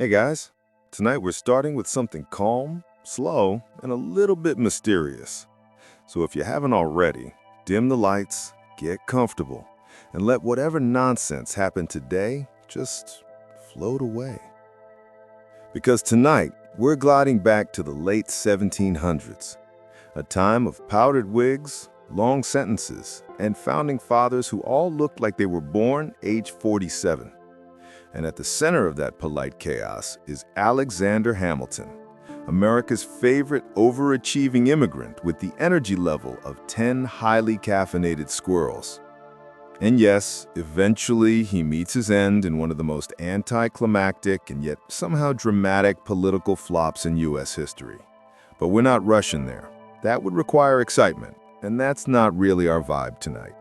Hey guys, tonight we're starting with something calm, slow, and a little bit mysterious. So if you haven't already, dim the lights, get comfortable, and let whatever nonsense happen today just float away. Because tonight, we're gliding back to the late 1700s, a time of powdered wigs, long sentences, and founding fathers who all looked like they were born age 47. And at the center of that polite chaos is Alexander Hamilton, America's favorite overachieving immigrant with the energy level of 10 highly caffeinated squirrels. And yes, eventually he meets his end in one of the most anticlimactic and yet somehow dramatic political flops in U.S. history. But we're not rushing there. That would require excitement, and that's not really our vibe tonight.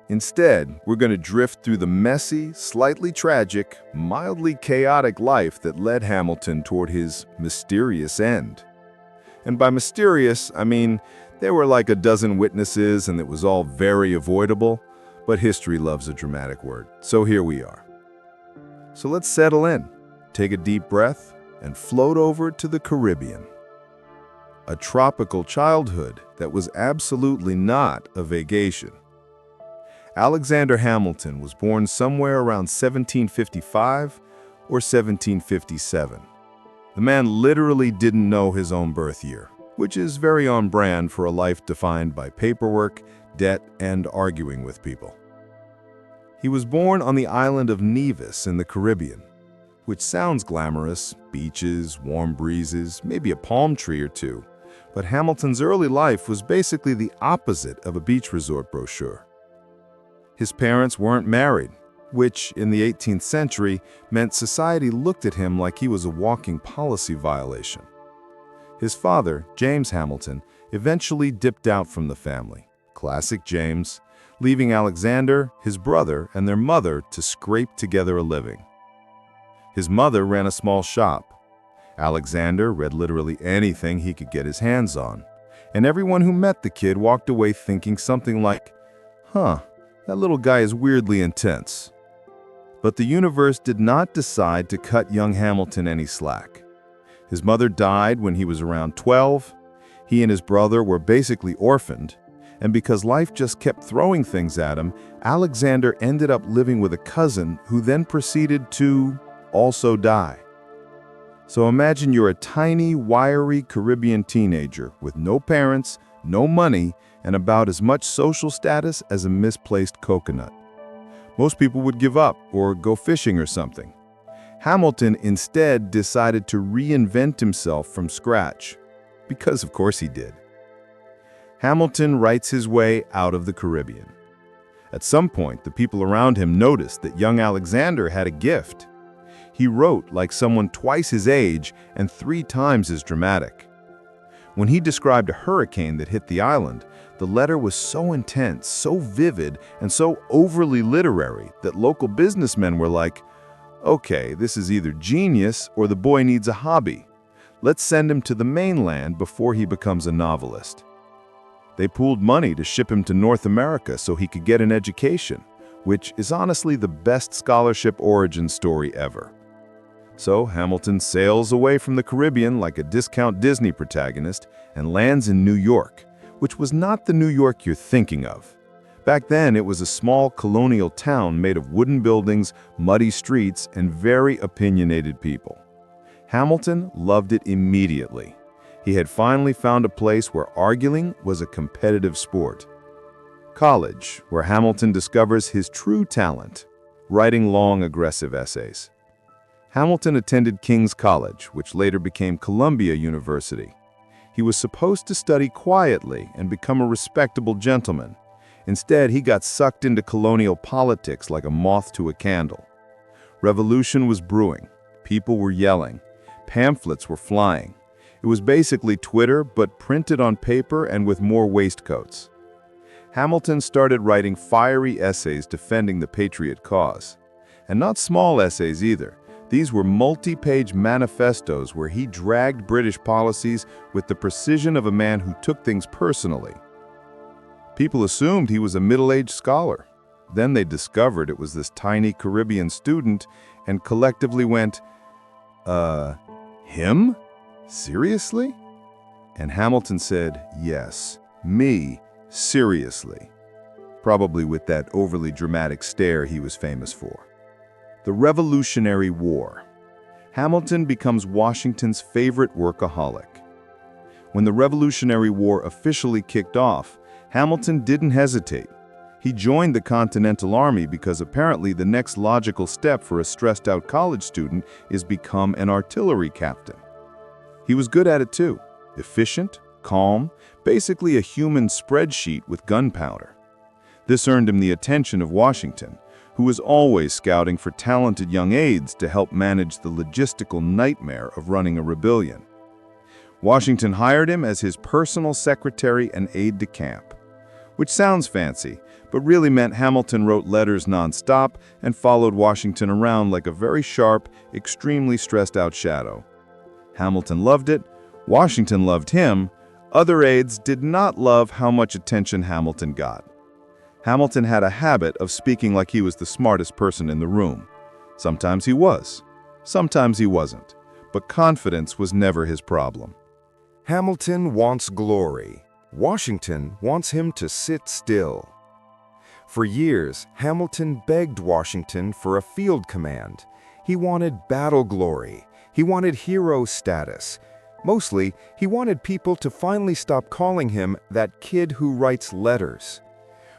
Instead, we're going to drift through the messy, slightly tragic, mildly chaotic life that led Hamilton toward his mysterious end. And by mysterious, I mean there were like a dozen witnesses and it was all very avoidable, but history loves a dramatic word, so here we are. So let's settle in, take a deep breath, and float over to the Caribbean. A tropical childhood that was absolutely not a vacation. Alexander Hamilton was born somewhere around 1755 or 1757. The man literally didn't know his own birth year, which is very on brand for a life defined by paperwork, debt, and arguing with people. He was born on the island of Nevis in the Caribbean, which sounds glamorous, beaches, warm breezes, maybe a palm tree or two, but Hamilton's early life was basically the opposite of a beach resort brochure. His parents weren't married, which in the 18th century meant society looked at him like he was a walking policy violation. His father, James Hamilton, eventually dipped out from the family, classic James, leaving Alexander, his brother, and their mother to scrape together a living. His mother ran a small shop. Alexander read literally anything he could get his hands on, and everyone who met the kid walked away thinking something like, that little guy is weirdly intense. But the universe did not decide to cut young Hamilton any slack. His mother died when he was around 12. He and his brother were basically orphaned. And because life just kept throwing things at him, Alexander ended up living with a cousin who then proceeded to also die. So imagine you're a tiny, wiry Caribbean teenager with no parents, no money, and about as much social status as a misplaced coconut. Most people would give up or go fishing or something. Hamilton instead decided to reinvent himself from scratch, because of course he did. Hamilton writes his way out of the Caribbean. At some point, the people around him noticed that young Alexander had a gift. He wrote like someone twice his age and 3 times as dramatic. When he described a hurricane that hit the island, the letter was so intense, so vivid, and so overly literary that local businessmen were like, okay, this is either genius or the boy needs a hobby. Let's send him to the mainland before he becomes a novelist. They pooled money to ship him to North America so he could get an education, which is honestly the best scholarship origin story ever. So Hamilton sails away from the Caribbean like a discount Disney protagonist and lands in New York, which was not the New York you're thinking of. Back then, it was a small colonial town made of wooden buildings, muddy streets, and very opinionated people. Hamilton loved it immediately. He had finally found a place where arguing was a competitive sport. College, where Hamilton discovers his true talent, writing long, aggressive essays. Hamilton attended King's College, which later became Columbia University. He was supposed to study quietly and become a respectable gentleman. Instead, he got sucked into colonial politics like a moth to a candle. Revolution was brewing. People were yelling. Pamphlets were flying. It was basically Twitter, but printed on paper and with more waistcoats. Hamilton started writing fiery essays defending the patriot cause. And not small essays either. These were multi-page manifestos where he dragged British policies with the precision of a man who took things personally. People assumed he was a middle-aged scholar. Then they discovered it was this tiny Caribbean student and collectively went, Him? Seriously? And Hamilton said, yes, me, seriously. Probably with that overly dramatic stare he was famous for. The Revolutionary War. Hamilton becomes Washington's favorite workaholic. When the Revolutionary War officially kicked off, Hamilton didn't hesitate. He joined the Continental Army because apparently the next logical step for a stressed-out college student is become an artillery captain. He was good at it too. Efficient, calm, basically a human spreadsheet with gunpowder. This earned him the attention of Washington, who was always scouting for talented young aides to help manage the logistical nightmare of running a rebellion. Washington hired him as his personal secretary and aide-de-camp, which sounds fancy, but really meant Hamilton wrote letters nonstop and followed Washington around like a very sharp, extremely stressed-out shadow. Hamilton loved it, Washington loved him, other aides did not love how much attention Hamilton got. Hamilton had a habit of speaking like he was the smartest person in the room. Sometimes he was, sometimes he wasn't, but confidence was never his problem. Hamilton wants glory. Washington wants him to sit still. For years, Hamilton begged Washington for a field command. He wanted battle glory. He wanted hero status. Mostly, he wanted people to finally stop calling him that kid who writes letters.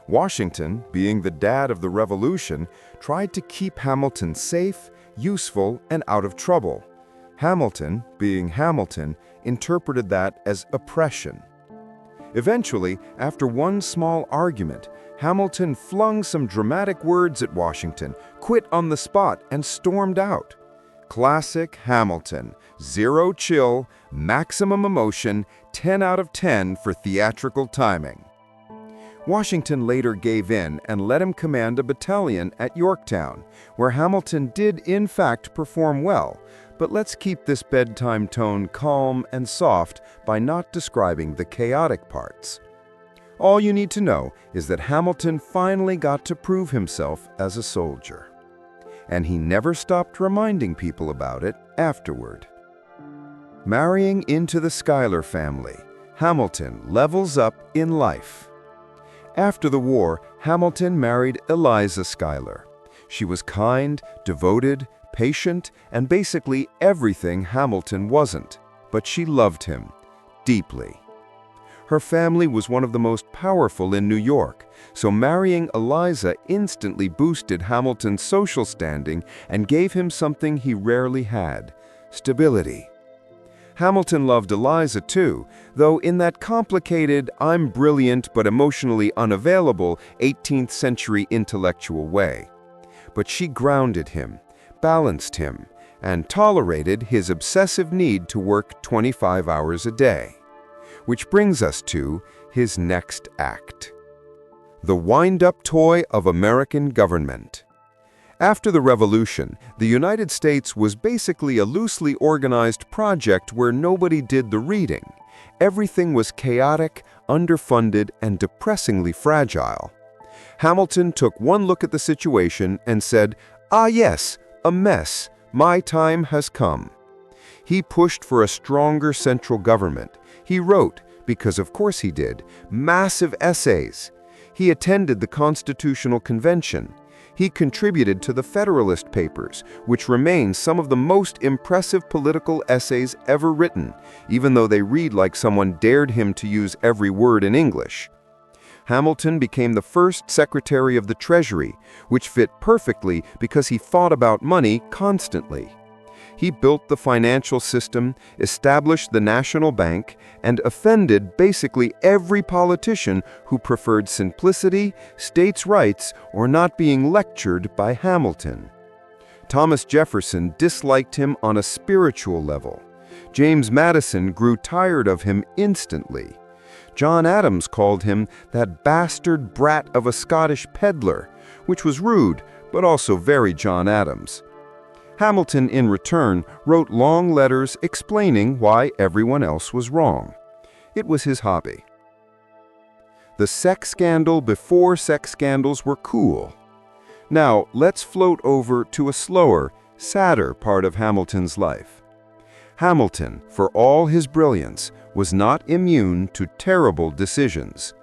Washington, being the dad of the Revolution, tried to keep Hamilton safe, useful, and out of trouble. Hamilton, being Hamilton, interpreted that as oppression. Eventually, after one small argument, Hamilton flung some dramatic words at Washington, quit on the spot, and stormed out. Classic Hamilton, zero chill, maximum emotion, 10 out of 10 for theatrical timing. Washington later gave in and let him command a battalion at Yorktown, where Hamilton did in fact perform well, but let's keep this bedtime tone calm and soft by not describing the chaotic parts. All you need to know is that Hamilton finally got to prove himself as a soldier. And he never stopped reminding people about it afterward. Marrying into the Schuyler family, Hamilton levels up in life. After the war, Hamilton married Eliza Schuyler. She was kind, devoted, patient, and basically everything Hamilton wasn't, but she loved him deeply. Her family was one of the most powerful in New York, so marrying Eliza instantly boosted Hamilton's social standing and gave him something he rarely had: stability. Hamilton loved Eliza too, though in that complicated, I'm brilliant but emotionally unavailable 18th century intellectual way. But she grounded him, balanced him, and tolerated his obsessive need to work 25 hours a day. Which brings us to his next act. The wind-up toy of American government. After the Revolution, the United States was basically a loosely organized project where nobody did the reading. Everything was chaotic, underfunded, and depressingly fragile. Hamilton took one look at the situation and said, "Ah yes, a mess. My time has come." He pushed for a stronger central government. He wrote, because of course he did, massive essays. He attended the Constitutional Convention. He contributed to the Federalist Papers, which remain some of the most impressive political essays ever written, even though they read like someone dared him to use every word in English. Hamilton became the first Secretary of the Treasury, which fit perfectly because he thought about money constantly. He built the financial system, established the national bank, and offended basically every politician who preferred simplicity, states' rights, or not being lectured by Hamilton. Thomas Jefferson disliked him on a spiritual level. James Madison grew tired of him instantly. John Adams called him that bastard brat of a Scottish peddler, which was rude, but also very John Adams. Hamilton, in return, wrote long letters explaining why everyone else was wrong. It was his hobby. The sex scandal before sex scandals were cool. Now, let's float over to a slower, sadder part of Hamilton's life. Hamilton, for all his brilliance, was not immune to terrible decisions.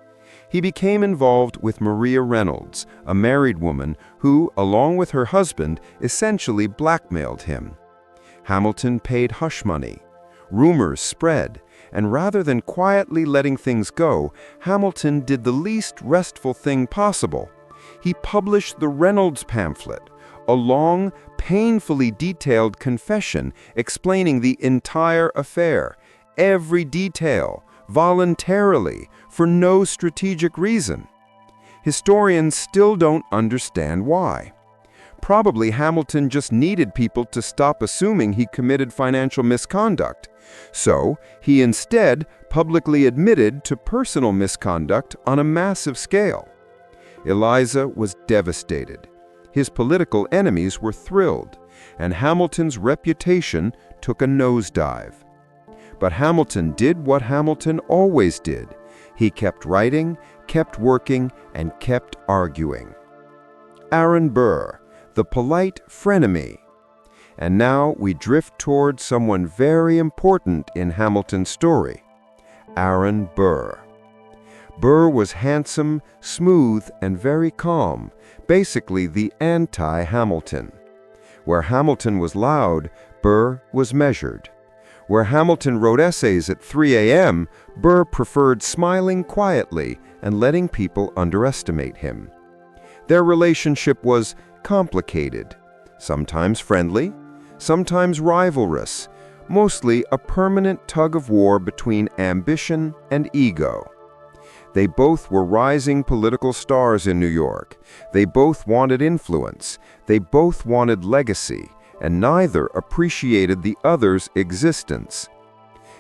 He became involved with Maria Reynolds, a married woman who, along with her husband, essentially blackmailed him. Hamilton paid hush money. Rumors spread, and rather than quietly letting things go, Hamilton did the least restful thing possible. He published the Reynolds pamphlet, a long, painfully detailed confession explaining the entire affair, every detail, voluntarily, for no strategic reason. Historians still don't understand why. Probably Hamilton just needed people to stop assuming he committed financial misconduct. So, he instead publicly admitted to personal misconduct on a massive scale. Eliza was devastated. His political enemies were thrilled, and Hamilton's reputation took a nosedive. But Hamilton did what Hamilton always did. He kept writing, kept working, and kept arguing. Aaron Burr, the polite frenemy. And now we drift toward someone very important in Hamilton's story, Aaron Burr. Burr was handsome, smooth, and very calm, basically the anti-Hamilton. Where Hamilton was loud, Burr was measured. Where Hamilton wrote essays at 3 a.m., Burr preferred smiling quietly and letting people underestimate him. Their relationship was complicated, sometimes friendly, sometimes rivalrous, mostly a permanent tug-of-war between ambition and ego. They both were rising political stars in New York. They both wanted influence. They both wanted legacy, and neither appreciated the other's existence.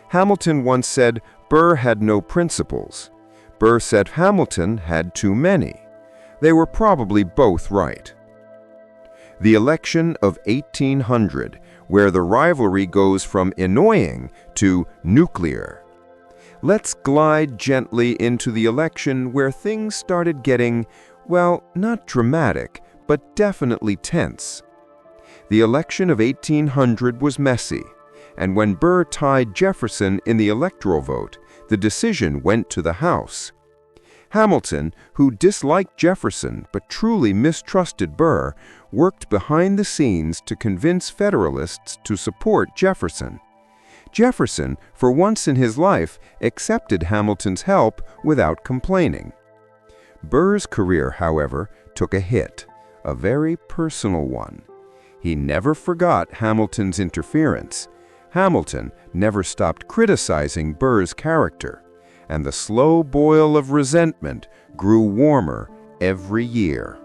Hamilton once said Burr had no principles. Burr said Hamilton had too many. They were probably both right. The election of 1800, where the rivalry goes from annoying to nuclear. Let's glide gently into the election where things started getting, well, not dramatic, but definitely tense. The election of 1800 was messy, and when Burr tied Jefferson in the electoral vote, the decision went to the House. Hamilton, who disliked Jefferson but truly mistrusted Burr, worked behind the scenes to convince Federalists to support Jefferson. Jefferson, for once in his life, accepted Hamilton's help without complaining. Burr's career, however, took a hit, a very personal one. He never forgot Hamilton's interference. Hamilton never stopped criticizing Burr's character, and the slow boil of resentment grew warmer every year.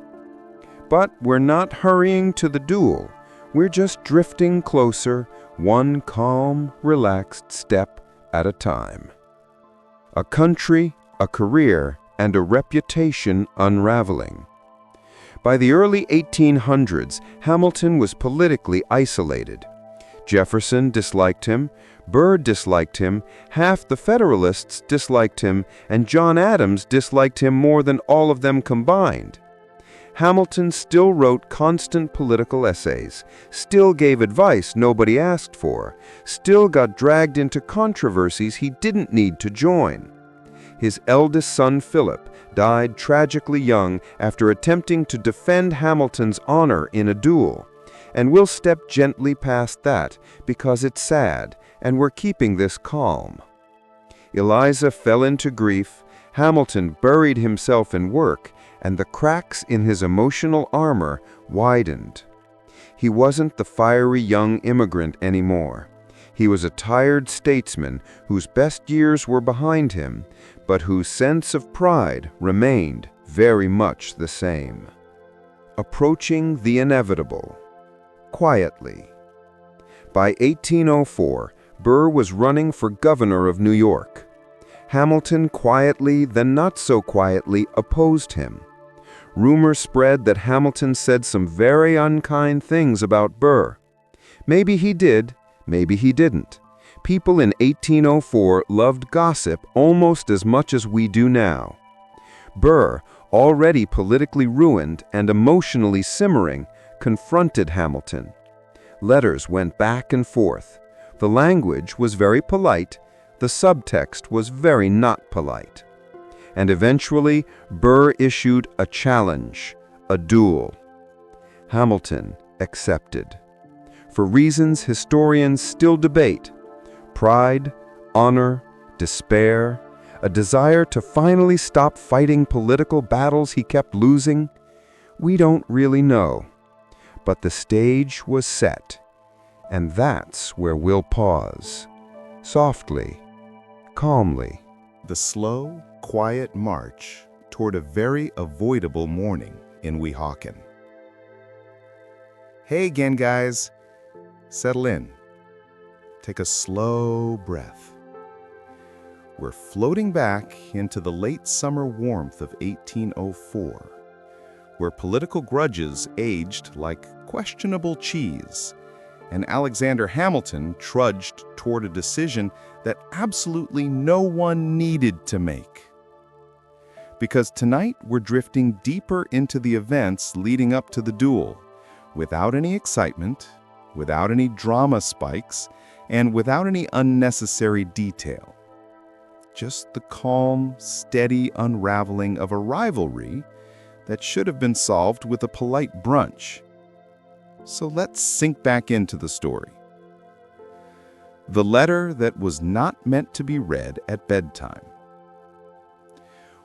But we're not hurrying to the duel. We're just drifting closer, one calm, relaxed step at a time. A country, a career, and a reputation unraveling. By the early 1800s, Hamilton was politically isolated. Jefferson disliked him, Burr disliked him, half the Federalists disliked him, and John Adams disliked him more than all of them combined. Hamilton still wrote constant political essays, still gave advice nobody asked for, still got dragged into controversies he didn't need to join. His eldest son, Philip, died tragically young after attempting to defend Hamilton's honor in a duel. And we'll step gently past that because it's sad, and we're keeping this calm. Eliza fell into grief, Hamilton buried himself in work, and the cracks in his emotional armor widened. He wasn't the fiery young immigrant anymore. He was a tired statesman whose best years were behind him, but whose sense of pride remained very much the same. Approaching the inevitable. Quietly. By 1804, Burr was running for governor of New York. Hamilton quietly, then not so quietly, opposed him. Rumors spread that Hamilton said some very unkind things about Burr. Maybe he did, maybe he didn't. People in 1804 loved gossip almost as much as we do now. Burr, already politically ruined and emotionally simmering, confronted Hamilton. Letters went back and forth. The language was very polite. The subtext was very not polite. And eventually, Burr issued a challenge, a duel. Hamilton accepted. For reasons historians still debate: pride, honor, despair, a desire to finally stop fighting political battles he kept losing. We don't really know. But the stage was set, and that's where we'll pause, softly, calmly. The slow, quiet march toward a very avoidable morning in Weehawken. Hey again, guys. Settle in. Take a slow breath. We're floating back into the late summer warmth of 1804, where political grudges aged like questionable cheese, and Alexander Hamilton trudged toward a decision that absolutely no one needed to make. Because tonight we're drifting deeper into the events leading up to the duel, without any excitement, without any drama spikes, and without any unnecessary detail. Just the calm, steady unraveling of a rivalry that should have been solved with a polite brunch. So let's sink back into the story. The letter that was not meant to be read at bedtime.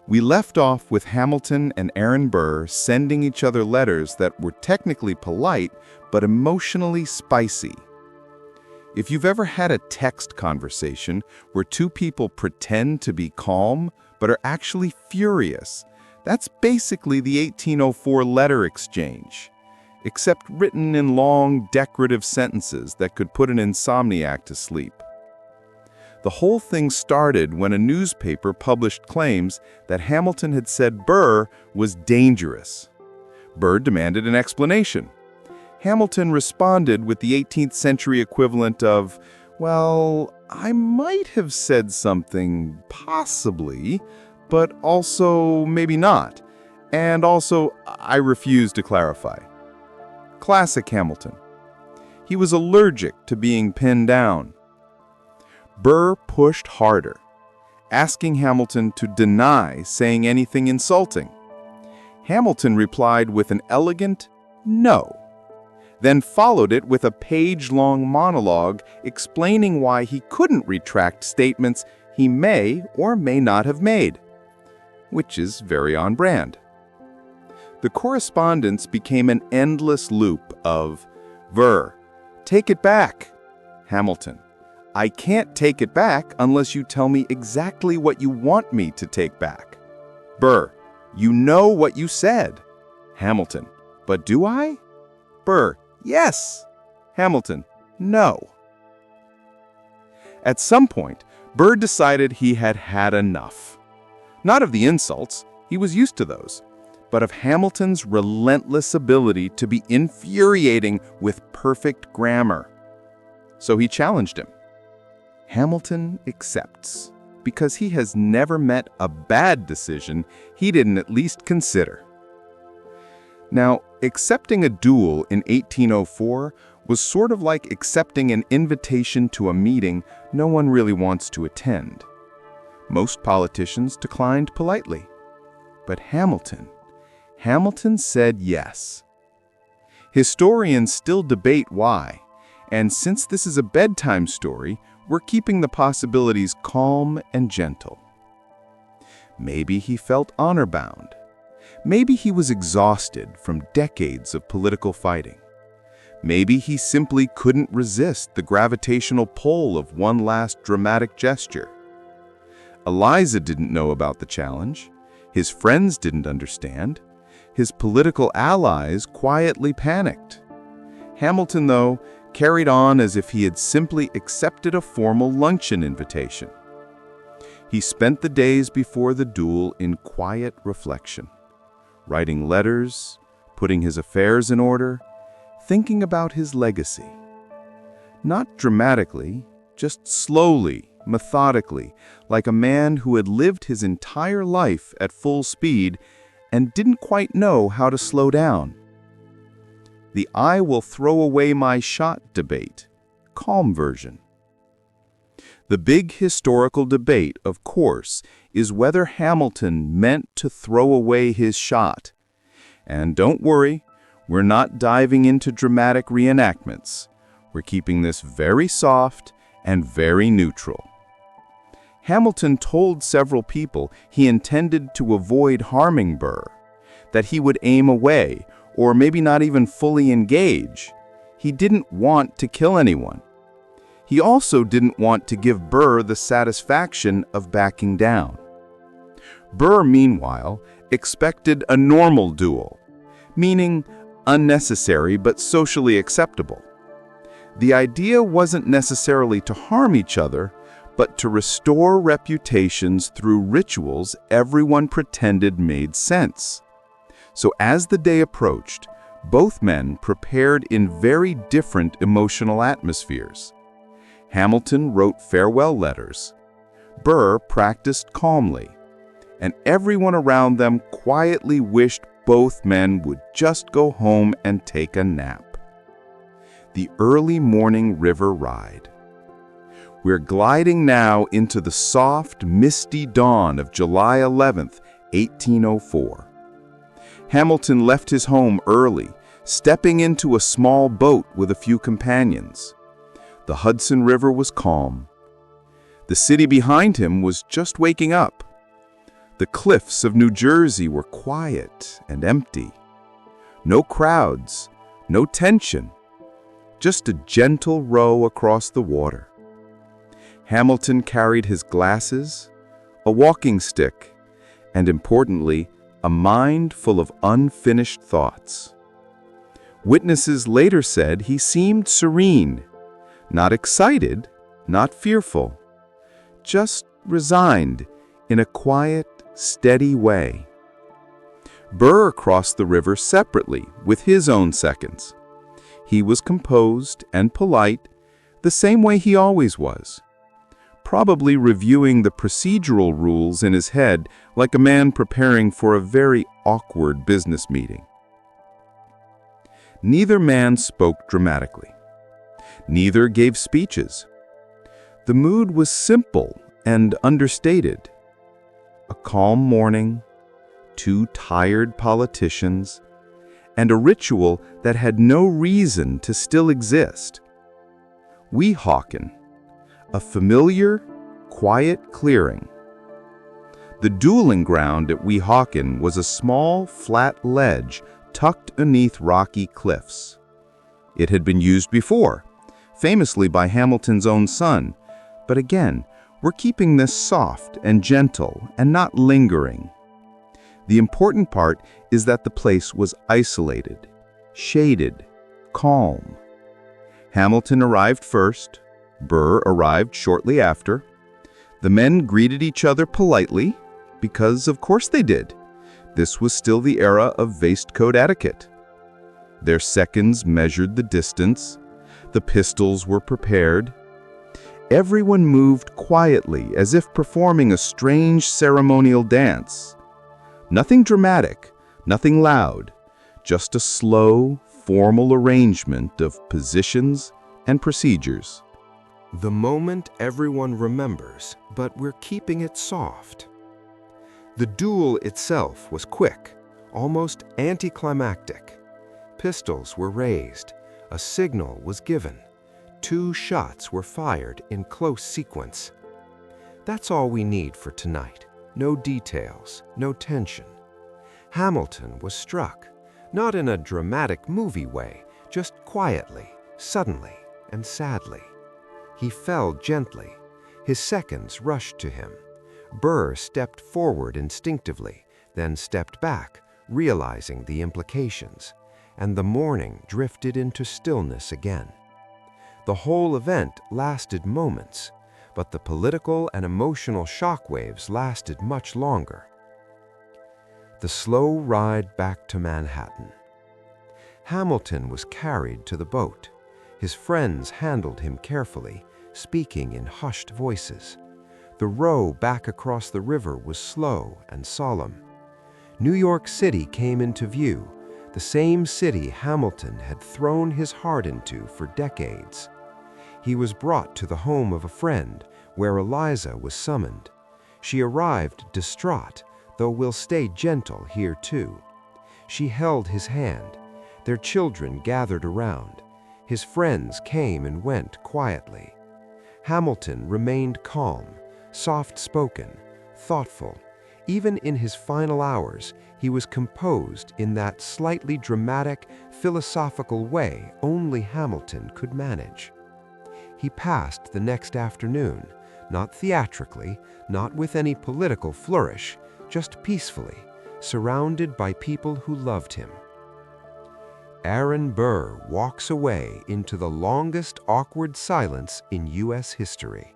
We left off with Hamilton and Aaron Burr sending each other letters that were technically polite but emotionally spicy. If you've ever had a text conversation where two people pretend to be calm but are actually furious, that's basically the 1804 letter exchange, except written in long, decorative sentences that could put an insomniac to sleep. The whole thing started when a newspaper published claims that Hamilton had said Burr was dangerous. Burr demanded an explanation. Hamilton responded with the 18th century equivalent of, "Well, I might have said something, possibly, but also maybe not. And also, I refuse to clarify." Classic Hamilton. He was allergic to being pinned down. Burr pushed harder, asking Hamilton to deny saying anything insulting. Hamilton replied with an elegant no, then followed it with a page-long monologue explaining why he couldn't retract statements he may or may not have made, which is very on brand. The correspondence became an endless loop of, Burr, take it back. Hamilton, I can't take it back unless you tell me exactly what you want me to take back. Burr, you know what you said. Hamilton, but do I? Burr, yes. Hamilton, no. At some point, Burr decided he had had enough. Not of the insults, he was used to those, but of Hamilton's relentless ability to be infuriating with perfect grammar. So he challenged him. Hamilton accepts, because he has never met a bad decision he didn't at least consider. Now, accepting a duel in 1804 was sort of like accepting an invitation to a meeting no one really wants to attend. Most politicians declined politely. But Hamilton said yes. Historians still debate why, and since this is a bedtime story, we're keeping the possibilities calm and gentle. Maybe he felt honor-bound. Maybe he was exhausted from decades of political fighting. Maybe he simply couldn't resist the gravitational pull of one last dramatic gesture. Eliza didn't know about the challenge. His friends didn't understand. His political allies quietly panicked. Hamilton, though, carried on as if he had simply accepted a formal luncheon invitation. He spent the days before the duel in quiet reflection, writing letters, putting his affairs in order, thinking about his legacy. Not dramatically, just slowly, methodically, like a man who had lived his entire life at full speed and didn't quite know how to slow down. the "I will throw away my shot" debate, calm version. The big historical debate, of course, is whether Hamilton meant to throw away his shot. And don't worry, we're not diving into dramatic reenactments. We're keeping this very soft and very neutral. Hamilton told several people he intended to avoid harming Burr, that he would aim away, or maybe not even fully engage. He didn't want to kill anyone. He also didn't want to give Burr the satisfaction of backing down. Burr, meanwhile, expected a normal duel, meaning unnecessary but socially acceptable. The idea wasn't necessarily to harm each other, but to restore reputations through rituals everyone pretended made sense. So as the day approached, both men prepared in very different emotional atmospheres. Hamilton wrote farewell letters. Burr practiced calmly, and everyone around them quietly wished both men would just go home and take a nap. The early morning river ride. We're gliding now into the soft, misty dawn of July 11th, 1804. Hamilton left his home early, stepping into a small boat with a few companions. The Hudson River was calm. The city behind him was just waking up. The cliffs of New Jersey were quiet and empty. No crowds, no tension, just a gentle row across the water. Hamilton carried his glasses, a walking stick, and importantly, a mind full of unfinished thoughts. Witnesses later said he seemed serene, not excited, not fearful, just resigned in a quiet, steady way. Burr crossed the river separately with his own seconds. He was composed and polite, the same way he always was, probably reviewing the procedural rules in his head like a man preparing for a very awkward business meeting. Neither man spoke dramatically. Neither gave speeches. The mood was simple and understated. A calm morning, two tired politicians, and a ritual that had no reason to still exist. Weehawken, a familiar, quiet clearing. The dueling ground at Weehawken was a small, flat ledge tucked beneath rocky cliffs. It had been used before, famously by Hamilton's own son, but again, we're keeping this soft and gentle and not lingering. The important part is that the place was isolated, shaded, calm. Hamilton arrived first. Burr arrived shortly after. The men greeted each other politely, because of course they did. This was still the era of waistcoat etiquette. Their seconds measured the distance. The pistols were prepared. Everyone moved quietly, as if performing a strange ceremonial dance. Nothing dramatic, nothing loud, just a slow, formal arrangement of positions and procedures. The moment everyone remembers, but we're keeping it soft. The duel itself was quick, almost anticlimactic. Pistols were raised, a signal was given. 2 shots were fired in close sequence. That's all we need for tonight. No details, no tension. Hamilton was struck, not in a dramatic movie way, just quietly, suddenly, and sadly. He fell gently. His seconds rushed to him. Burr stepped forward instinctively, then stepped back, realizing the implications, and the morning drifted into stillness again. The whole event lasted moments, but the political and emotional shockwaves lasted much longer. The slow ride back to Manhattan. Hamilton was carried to the boat. His friends handled him carefully, speaking in hushed voices. The row back across the river was slow and solemn. New York City came into view, the same city Hamilton had thrown his heart into for decades. He was brought to the home of a friend, where Eliza was summoned. She arrived distraught, though we'll stay gentle here too. She held his hand. Their children gathered around. His friends came and went quietly. Hamilton remained calm, soft-spoken, thoughtful. Even in his final hours, he was composed in that slightly dramatic, philosophical way only Hamilton could manage. He passed the next afternoon, not theatrically, not with any political flourish, just peacefully, surrounded by people who loved him. Aaron Burr walks away into the longest awkward silence in U.S. history.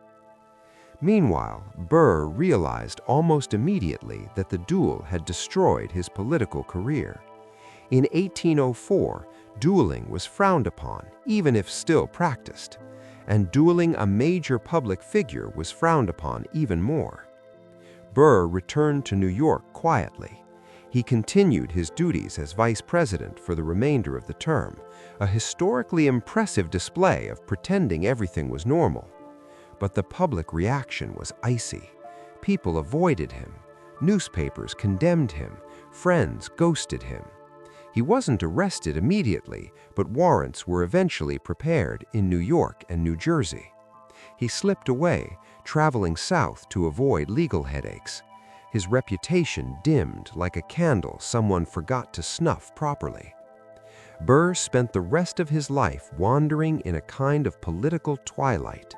Meanwhile, Burr realized almost immediately that the duel had destroyed his political career. In 1804, dueling was frowned upon, even if still practiced, and dueling a major public figure was frowned upon even more. Burr returned to New York quietly. He continued his duties as vice president for the remainder of the term, a historically impressive display of pretending everything was normal. But the public reaction was icy. People avoided him. Newspapers condemned him. Friends ghosted him. He wasn't arrested immediately, but warrants were eventually prepared in New York and New Jersey. He slipped away, traveling south to avoid legal headaches. His reputation dimmed like a candle someone forgot to snuff properly. Burr spent the rest of his life wandering in a kind of political twilight,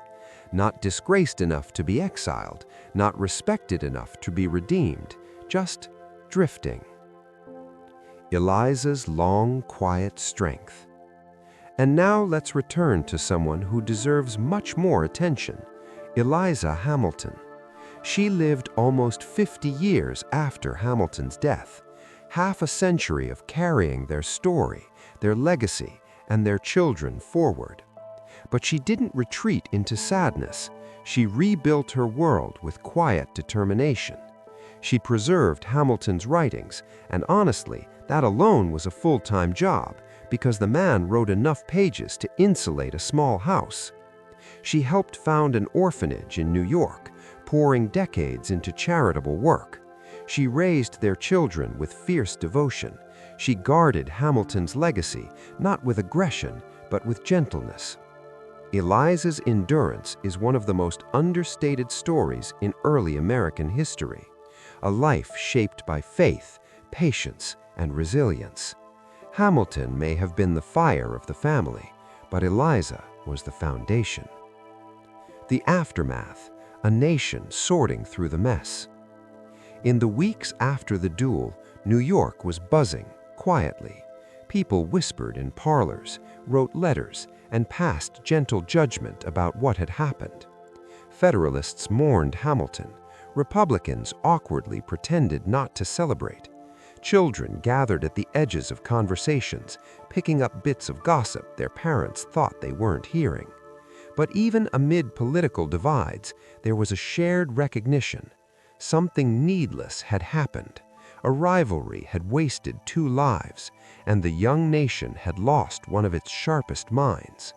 not disgraced enough to be exiled, not respected enough to be redeemed, just drifting. Eliza's long, quiet strength. And now let's return to someone who deserves much more attention, Eliza Hamilton. She lived almost 50 years after Hamilton's death, half a century of carrying their story, their legacy, and their children forward. But she didn't retreat into sadness. She rebuilt her world with quiet determination. She preserved Hamilton's writings, and honestly, that alone was a full-time job, because the man wrote enough pages to insulate a small house. She helped found an orphanage in New York, pouring decades into charitable work. She raised their children with fierce devotion. She guarded Hamilton's legacy, not with aggression, but with gentleness. Eliza's endurance is one of the most understated stories in early American history, a life shaped by faith, patience, and resilience. Hamilton may have been the fire of the family, but Eliza was the foundation. The aftermath, a nation sorting through the mess. In the weeks after the duel, New York was buzzing, quietly. People whispered in parlors, wrote letters, and passed gentle judgment about what had happened. Federalists mourned Hamilton. Republicans awkwardly pretended not to celebrate. Children gathered at the edges of conversations, picking up bits of gossip their parents thought they weren't hearing. But even amid political divides, there was a shared recognition. Something needless had happened. A rivalry had wasted 2 lives, and the young nation had lost one of its sharpest minds.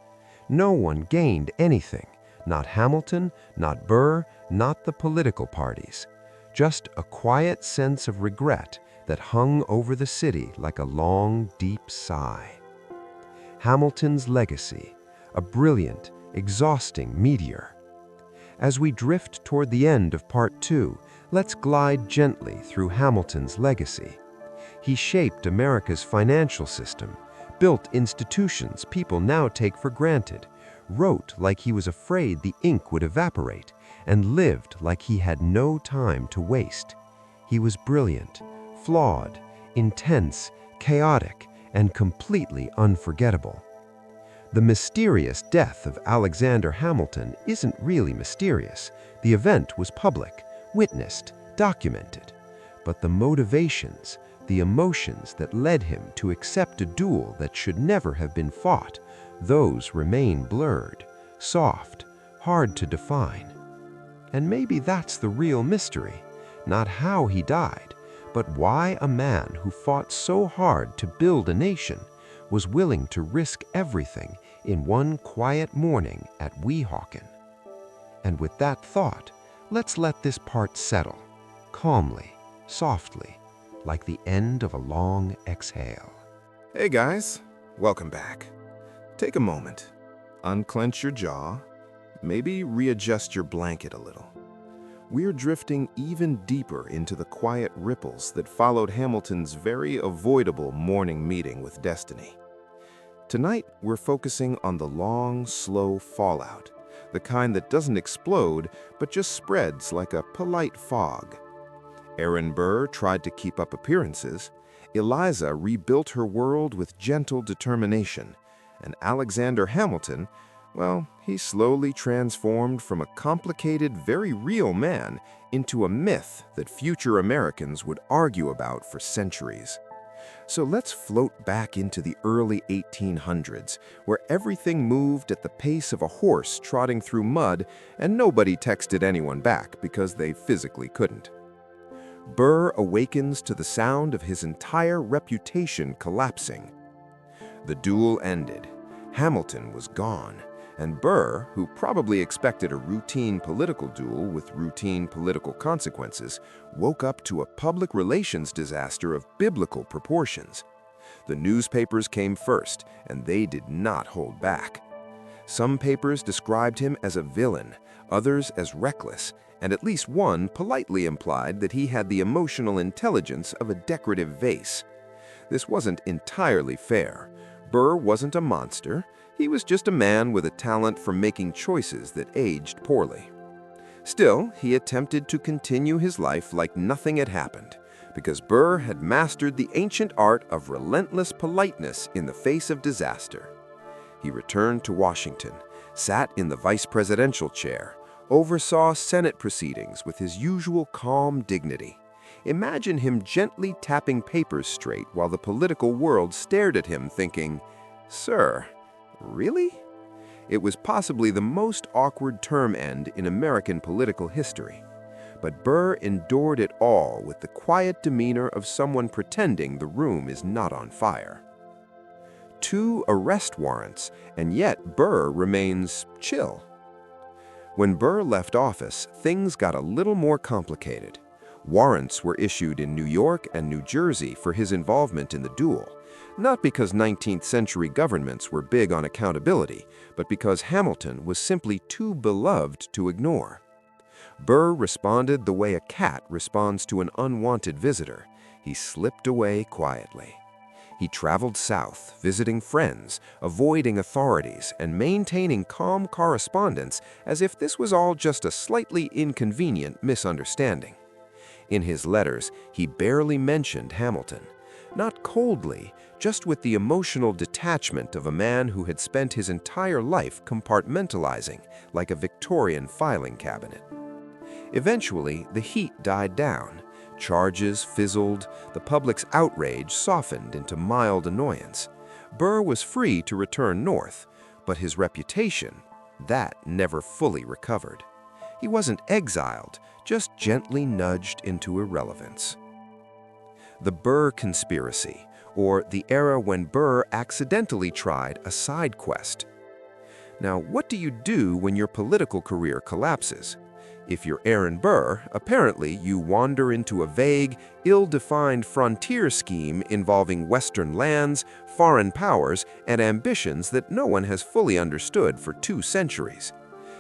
No one gained anything, not Hamilton, not Burr, not the political parties. Just a quiet sense of regret that hung over the city like a long, deep sigh. Hamilton's legacy, a brilliant, exhausting meteor. As we drift toward the end of Part 2, let's glide gently through Hamilton's legacy. He shaped America's financial system, built institutions people now take for granted, wrote like he was afraid the ink would evaporate, and lived like he had no time to waste. He was brilliant, flawed, intense, chaotic, and completely unforgettable. The mysterious death of Alexander Hamilton isn't really mysterious. The event was public, witnessed, documented. But the motivations, the emotions that led him to accept a duel that should never have been fought, those remain blurred, soft, hard to define. And maybe that's the real mystery, not how he died, But why a man who fought so hard to build a nation was willing to risk everything in one quiet morning at Weehawken? And with that thought, let's let this part settle, calmly, softly, like the end of a long exhale. Hey guys, welcome back. Take a moment, unclench your jaw, maybe readjust your blanket a little. We're drifting even deeper into the quiet ripples that followed Hamilton's very avoidable morning meeting with destiny. Tonight, we're focusing on the long, slow fallout, the kind that doesn't explode, but just spreads like a polite fog. Aaron Burr tried to keep up appearances, Eliza rebuilt her world with gentle determination, and Alexander Hamilton, well, he slowly transformed from a complicated, very real man into a myth that future Americans would argue about for centuries. So let's float back into the early 1800s, where everything moved at the pace of a horse trotting through mud and nobody texted anyone back because they physically couldn't. Burr awakens to the sound of his entire reputation collapsing. The duel ended. Hamilton was gone, and Burr, who probably expected a routine political duel with routine political consequences, woke up to a public relations disaster of biblical proportions. The newspapers came first, and they did not hold back. Some papers described him as a villain, others as reckless, and at least one politely implied that he had the emotional intelligence of a decorative vase. This wasn't entirely fair. Burr wasn't a monster. He was just a man with a talent for making choices that aged poorly. Still, he attempted to continue his life like nothing had happened, because Burr had mastered the ancient art of relentless politeness in the face of disaster. He returned to Washington, sat in the vice presidential chair, oversaw Senate proceedings with his usual calm dignity. Imagine him gently tapping papers straight while the political world stared at him thinking, "Sir, really?" It was possibly the most awkward term end in American political history. But Burr endured it all with the quiet demeanor of someone pretending the room is not on fire. 2 arrest warrants, and yet Burr remains chill. When Burr left office, things got a little more complicated. Warrants were issued in New York and New Jersey for his involvement in the duel, not because 19th century governments were big on accountability, but because Hamilton was simply too beloved to ignore. Burr responded the way a cat responds to an unwanted visitor. He slipped away quietly. He traveled south, visiting friends, avoiding authorities, and maintaining calm correspondence as if this was all just a slightly inconvenient misunderstanding. In his letters, he barely mentioned Hamilton. Not coldly, just with the emotional detachment of a man who had spent his entire life compartmentalizing, like a Victorian filing cabinet. Eventually, the heat died down. Charges fizzled, the public's outrage softened into mild annoyance. Burr was free to return north, but his reputation, that never fully recovered. He wasn't exiled, just gently nudged into irrelevance. The Burr Conspiracy, or the era when Burr accidentally tried a side quest. Now, what do you do when your political career collapses? If you're Aaron Burr, apparently you wander into a vague, ill-defined frontier scheme involving Western lands, foreign powers, and ambitions that no one has fully understood for 2 centuries.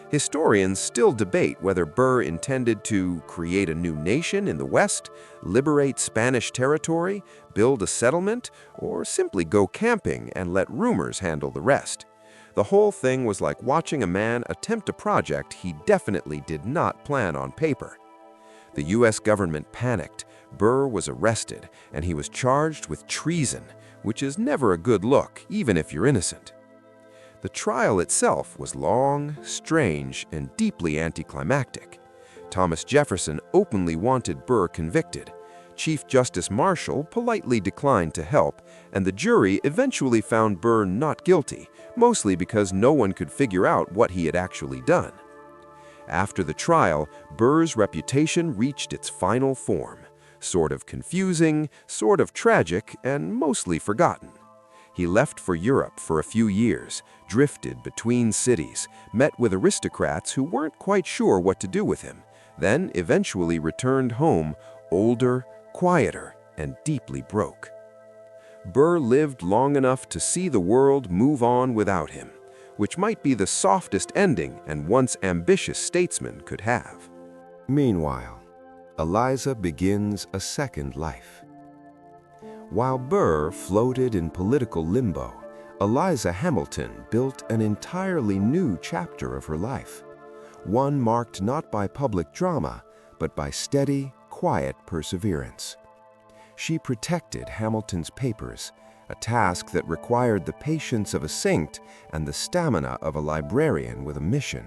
Historians still debate whether Burr intended to create a new nation in the West, liberate Spanish territory, build a settlement, or simply go camping and let rumors handle the rest. The whole thing was like watching a man attempt a project he definitely did not plan on paper. The U.S. government panicked, Burr was arrested, and he was charged with treason, which is never a good look, even if you're innocent. The trial itself was long, strange, and deeply anticlimactic. Thomas Jefferson openly wanted Burr convicted. Chief Justice Marshall politely declined to help, and the jury eventually found Burr not guilty, mostly because no one could figure out what he had actually done. After the trial, Burr's reputation reached its final form. sort of confusing, sort of tragic, and mostly forgotten. He left for Europe for a few years, drifted between cities, met with aristocrats who weren't quite sure what to do with him, then eventually returned home, older, quieter, and deeply broke. Burr lived long enough to see the world move on without him, which might be the softest ending an once ambitious statesman could have. Meanwhile, Eliza begins a second life. While Burr floated in political limbo, Eliza Hamilton built an entirely new chapter of her life, one marked not by public drama, but by steady, quiet perseverance. She protected Hamilton's papers, a task that required the patience of a saint and the stamina of a librarian with a mission.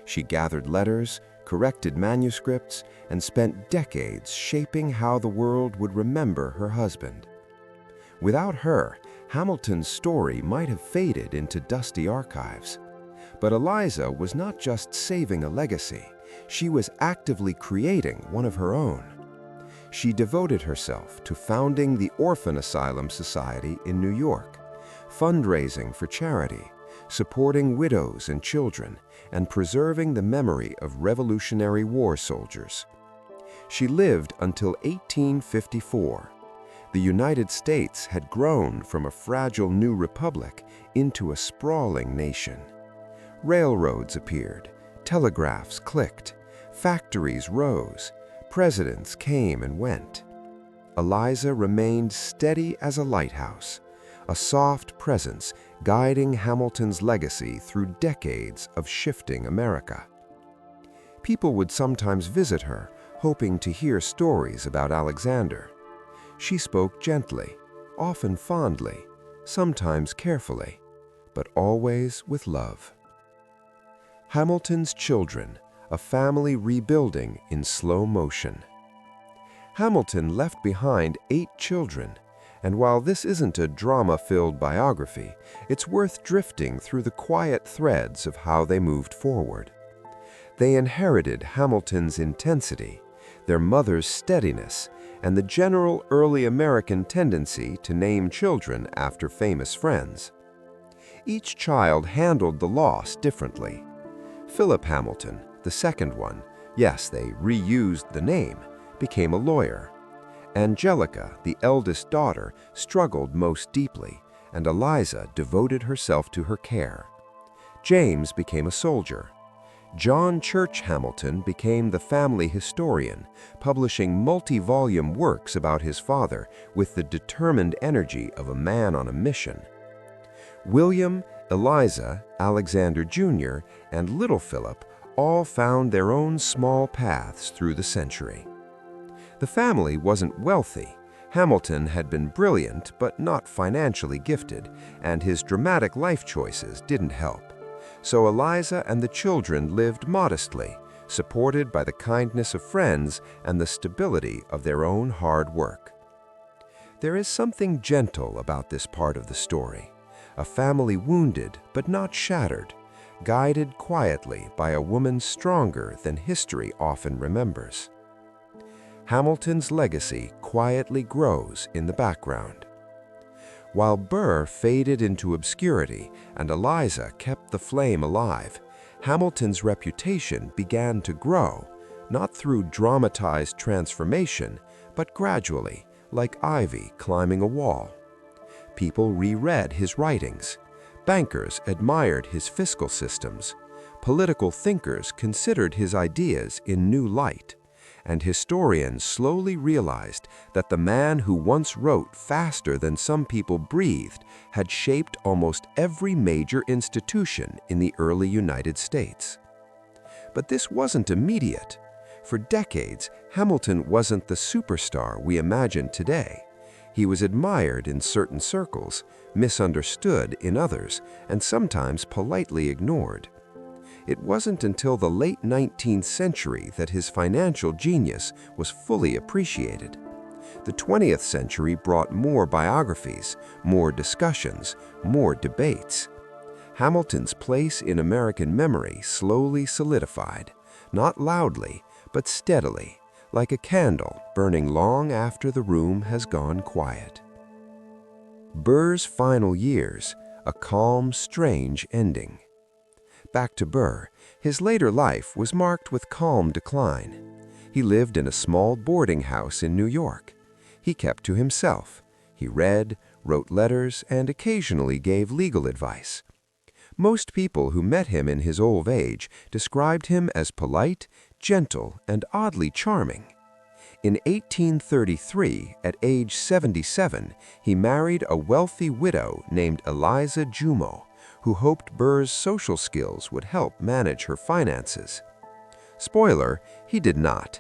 She gathered letters, corrected manuscripts, and spent decades shaping how the world would remember her husband. Without her, Hamilton's story might have faded into dusty archives. But Eliza was not just saving a legacy, she was actively creating one of her own. She devoted herself to founding the Orphan Asylum Society in New York, fundraising for charity, supporting widows and children, and preserving the memory of Revolutionary War soldiers. She lived until 1854. The United States had grown from a fragile new republic into a sprawling nation. Railroads appeared, telegraphs clicked, factories rose, presidents came and went. Eliza remained steady as a lighthouse, a soft presence guiding Hamilton's legacy through decades of shifting America. People would sometimes visit her, hoping to hear stories about Alexander. She spoke gently, often fondly, sometimes carefully, but always with love. Hamilton's Children, a family rebuilding in slow motion. Hamilton left behind 8 children, and while this isn't a drama-filled biography, it's worth drifting through the quiet threads of how they moved forward. They inherited Hamilton's intensity, their mother's steadiness, and the general early American tendency to name children after famous friends. Each child handled the loss differently. Philip Hamilton, the second one, yes, they reused the name, became a lawyer. Angelica, the eldest daughter, struggled most deeply, and Eliza devoted herself to her care. James became a soldier. John Church Hamilton became the family historian, publishing multi-volume works about his father with the determined energy of a man on a mission. William, Eliza, Alexander Jr., and little Philip all found their own small paths through the century. The family wasn't wealthy. Hamilton had been brilliant but not financially gifted, and his dramatic life choices didn't help. So Eliza and the children lived modestly, supported by the kindness of friends and the stability of their own hard work. There is something gentle about this part of the story, a family wounded but not shattered, guided quietly by a woman stronger than history often remembers. Hamilton's legacy quietly grows in the background. While Burr faded into obscurity and Eliza kept the flame alive, Hamilton's reputation began to grow, not through dramatized transformation, but gradually, like ivy climbing a wall. People reread his writings. Bankers admired his fiscal systems. Political thinkers considered his ideas in new light. And historians slowly realized that the man who once wrote faster than some people breathed had shaped almost every major institution in the early United States. But this wasn't immediate. For decades, Hamilton wasn't the superstar we imagine today. He was admired in certain circles, misunderstood in others, and sometimes politely ignored. It wasn't until the late 19th century that his financial genius was fully appreciated. The 20th century brought more biographies, more discussions, more debates. Hamilton's place in American memory slowly solidified, not loudly, but steadily, like a candle burning long after the room has gone quiet. Burr's final years, a calm, strange ending. Back to Burr, his later life was marked with calm decline. He lived in a small boarding house in New York. He kept to himself. He read, wrote letters, and occasionally gave legal advice. Most people who met him in his old age described him as polite, gentle, and oddly charming. In 1833, at age 77, he married a wealthy widow named Eliza Jumo, who hoped Burr's social skills would help manage her finances. Spoiler, he did not.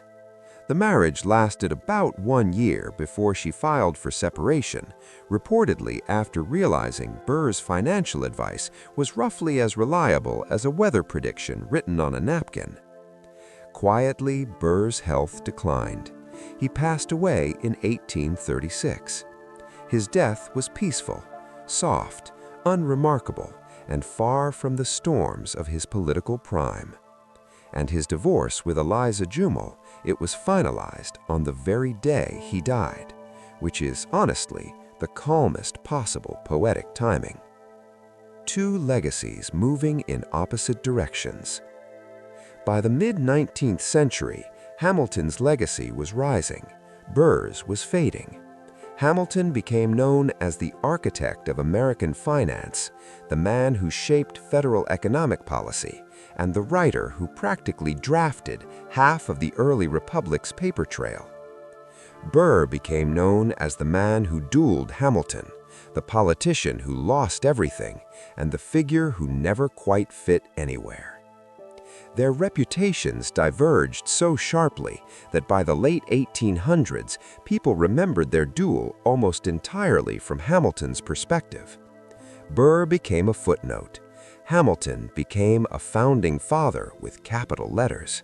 The marriage lasted about 1 year before she filed for separation, reportedly after realizing Burr's financial advice was roughly as reliable as a weather prediction written on a napkin. Quietly, Burr's health declined. He passed away in 1836. His death was peaceful, soft, unremarkable, and far from the storms of his political prime. And his divorce with Eliza Jumo, it was finalized on the very day he died, which is, honestly, the calmest possible poetic timing. Two legacies moving in opposite directions. By the mid-19th century, Hamilton's legacy was rising, Burr's was fading. Hamilton became known as the architect of American finance, the man who shaped federal economic policy, and the writer who practically drafted half of the early republic's paper trail. Burr became known as the man who dueled Hamilton, the politician who lost everything, and the figure who never quite fit anywhere. Their reputations diverged so sharply that by the late 1800s, people remembered their duel almost entirely from Hamilton's perspective. Burr became a footnote. Hamilton became a founding father with capital letters.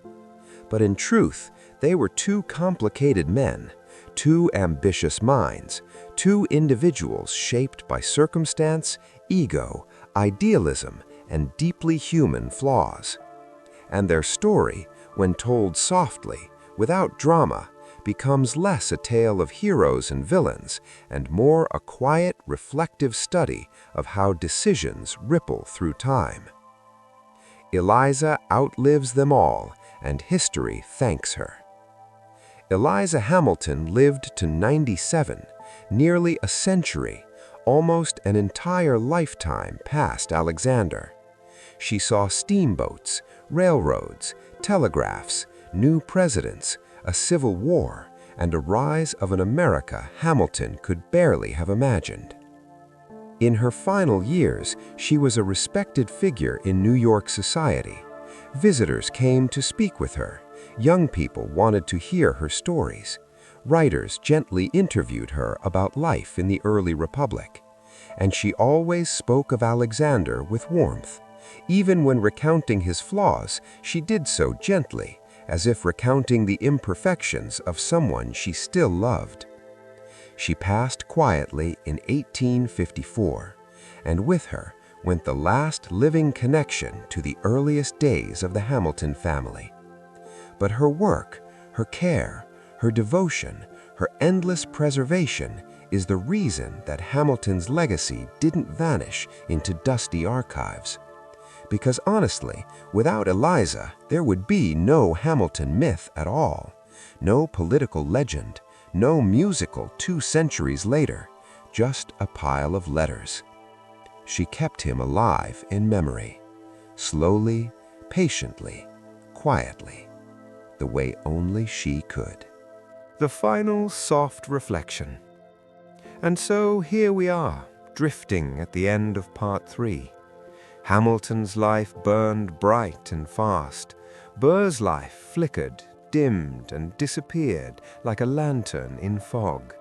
But in truth, they were two complicated men, two ambitious minds, two individuals shaped by circumstance, ego, idealism, and deeply human flaws. And their story, when told softly, without drama, becomes less a tale of heroes and villains and more a quiet, reflective study of how decisions ripple through time. Eliza outlives them all, and history thanks her. Eliza Hamilton lived to 97, nearly a century, almost an entire lifetime past Alexander. She saw steamboats, railroads, telegraphs, new presidents, a civil war, and a rise of an America Hamilton could barely have imagined. In her final years, she was a respected figure in New York society. Visitors came to speak with her. Young people wanted to hear her stories. Writers gently interviewed her about life in the early republic. And she always spoke of Alexander with warmth. Even when recounting his flaws, she did so gently, as if recounting the imperfections of someone she still loved. She passed quietly in 1854, and with her went the last living connection to the earliest days of the Hamilton family. But her work, her care, her devotion, her endless preservation is the reason that Hamilton's legacy didn't vanish into dusty archives. Because honestly, without Eliza, there would be no Hamilton myth at all, no political legend, no musical 2 centuries later, just a pile of letters. She kept him alive in memory, slowly, patiently, quietly, the way only she could. The final soft reflection. And so here we are, drifting at the end of part 3. Hamilton's life burned bright and fast. Burr's life flickered, dimmed, and disappeared like a lantern in fog.